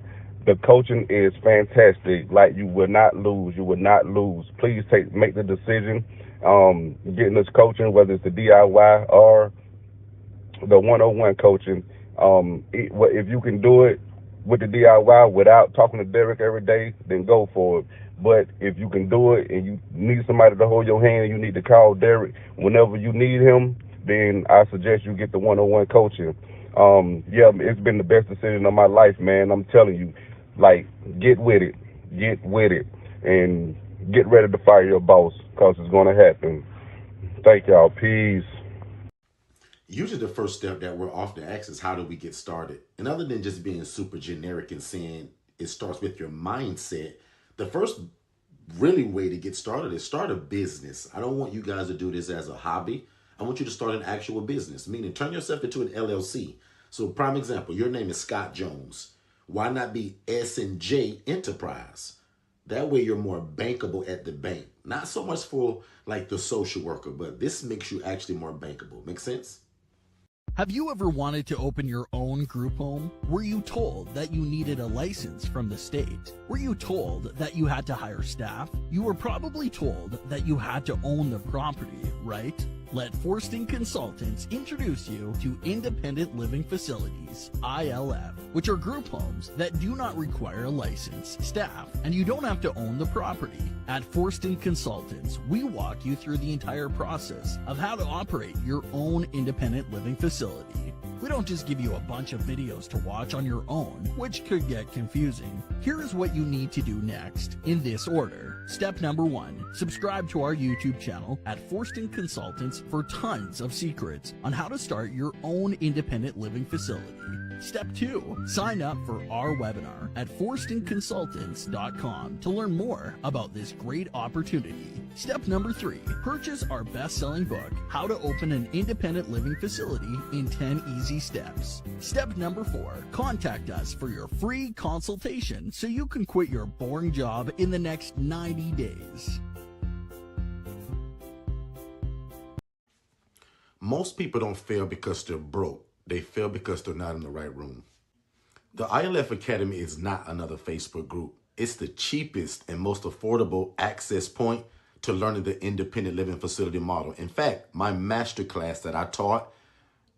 the coaching is fantastic. Like, you will not lose. You will not lose. Please make the decision. Getting this coaching, whether it's the DIY or the 101 coaching. If you can do it with the DIY without talking to Derek every day, then go for it. But if you can do it and you need somebody to hold your hand, you need to call Derek whenever you need him, then I suggest you get the 101 coaching. Yeah, it's been the best decision of my life, man. I'm telling you, like, get with it, and get ready to fire your boss, because it's going to happen. Thank y'all. Peace. Usually the first step that we're often asked is, how do we get started? And other than just being super generic and saying it starts with your mindset, the first really way to get started is start a business. I don't want you guys to do this as a hobby. I want you to start an actual business, meaning turn yourself into an LLC. So prime example, your name is Scott Jones. Why not be S&J Enterprise? That way you're more bankable at the bank. Not so much for like the social worker, but this makes you actually more bankable. Make sense? Have you ever wanted to open your own group home? Were you told that you needed a license from the state? Were you told that you had to hire staff? You were probably told that you had to own the property, right? Let Forston Consultants introduce you to Independent Living Facilities, ILF, which are group homes that do not require a license, staff, and you don't have to own the property. At Forston Consultants, we walk you through the entire process of how to operate your own independent living facility. We don't just give you a bunch of videos to watch on your own, which could get confusing. Here is what you need to do next, in this order. Step number 1, subscribe to our YouTube channel at Forston Consultants for tons of secrets on how to start your own independent living facility. Step 2. Sign up for our webinar at forstonconsultants.com to learn more about this great opportunity. Step number 3. Purchase our best-selling book, How to Open an Independent Living Facility in 10 Easy Steps. Step number 4. Contact us for your free consultation so you can quit your boring job in the next 90 days. Most people don't fail because they're broke. They fail because they're not in the right room. The ILF Academy is not another Facebook group. It's the cheapest and most affordable access point to learning the independent living facility model. In fact, my masterclass that I taught,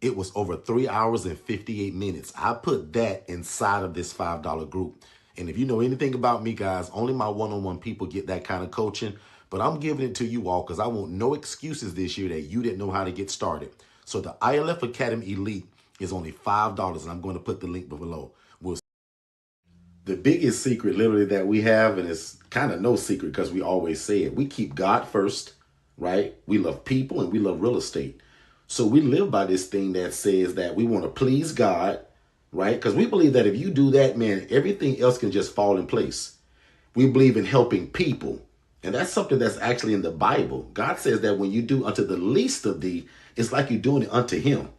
it was over 3 hours and 58 minutes. I put that inside of this $5 group. And if you know anything about me, guys, only my one-on-one people get that kind of coaching. But I'm giving it to you all because I want no excuses this year that you didn't know how to get started. So the ILF Academy Elite is only $5, and I'm going to put the link below. The biggest secret literally that we have, and it's kind of no secret because we always say it, we keep God first, right? We love people and we love real estate. So we live by this thing that says that we want to please God, right? Because we believe that if you do that, man, everything else can just fall in place. We believe in helping people. And that's something that's actually in the Bible. God says that when you do unto the least of thee, it's like you're doing it unto him.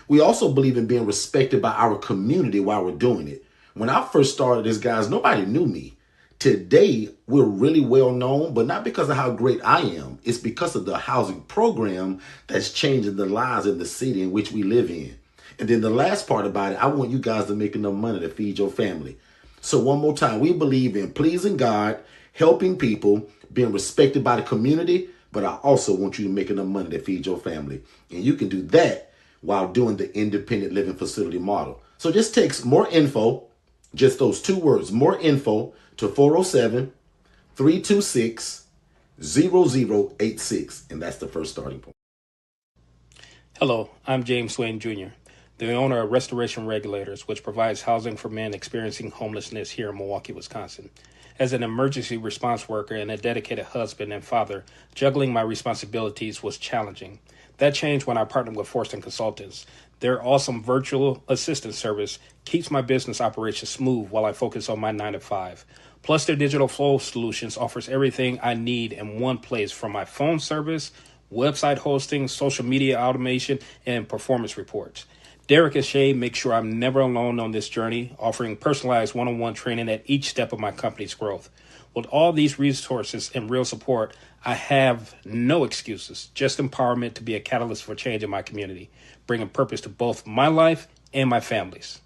We also believe in being respected by our community while we're doing it. When I first started this, guys, nobody knew me. Today, we're really well known, but not because of how great I am. It's because of the housing program that's changing the lives in the city in which we live in. And then the last part about it, I want you guys to make enough money to feed your family. So one more time, we believe in pleasing God, helping people, being respected by the community, but I also want you to make enough money to feed your family. And you can do that while doing the independent living facility model. So just text more info, just those 2 words, more info, to 407-326-0086. And that's the first starting point. Hello, I'm James Swain Jr., the owner of Restoration Regulators, which provides housing for men experiencing homelessness here in Milwaukee, Wisconsin. As an emergency response worker and a dedicated husband and father, juggling my responsibilities was challenging. That changed when I partnered with Forston Consultants. Their awesome virtual assistant service keeps my business operations smooth while I focus on my 9-to-5. Plus, their digital flow solutions offers everything I need in one place, from my phone service, website hosting, social media automation, and performance reports. Derek and Shay make sure I'm never alone on this journey, offering personalized one-on-one training at each step of my company's growth. With all these resources and real support, I have no excuses, just empowerment to be a catalyst for change in my community, bringing purpose to both my life and my family's.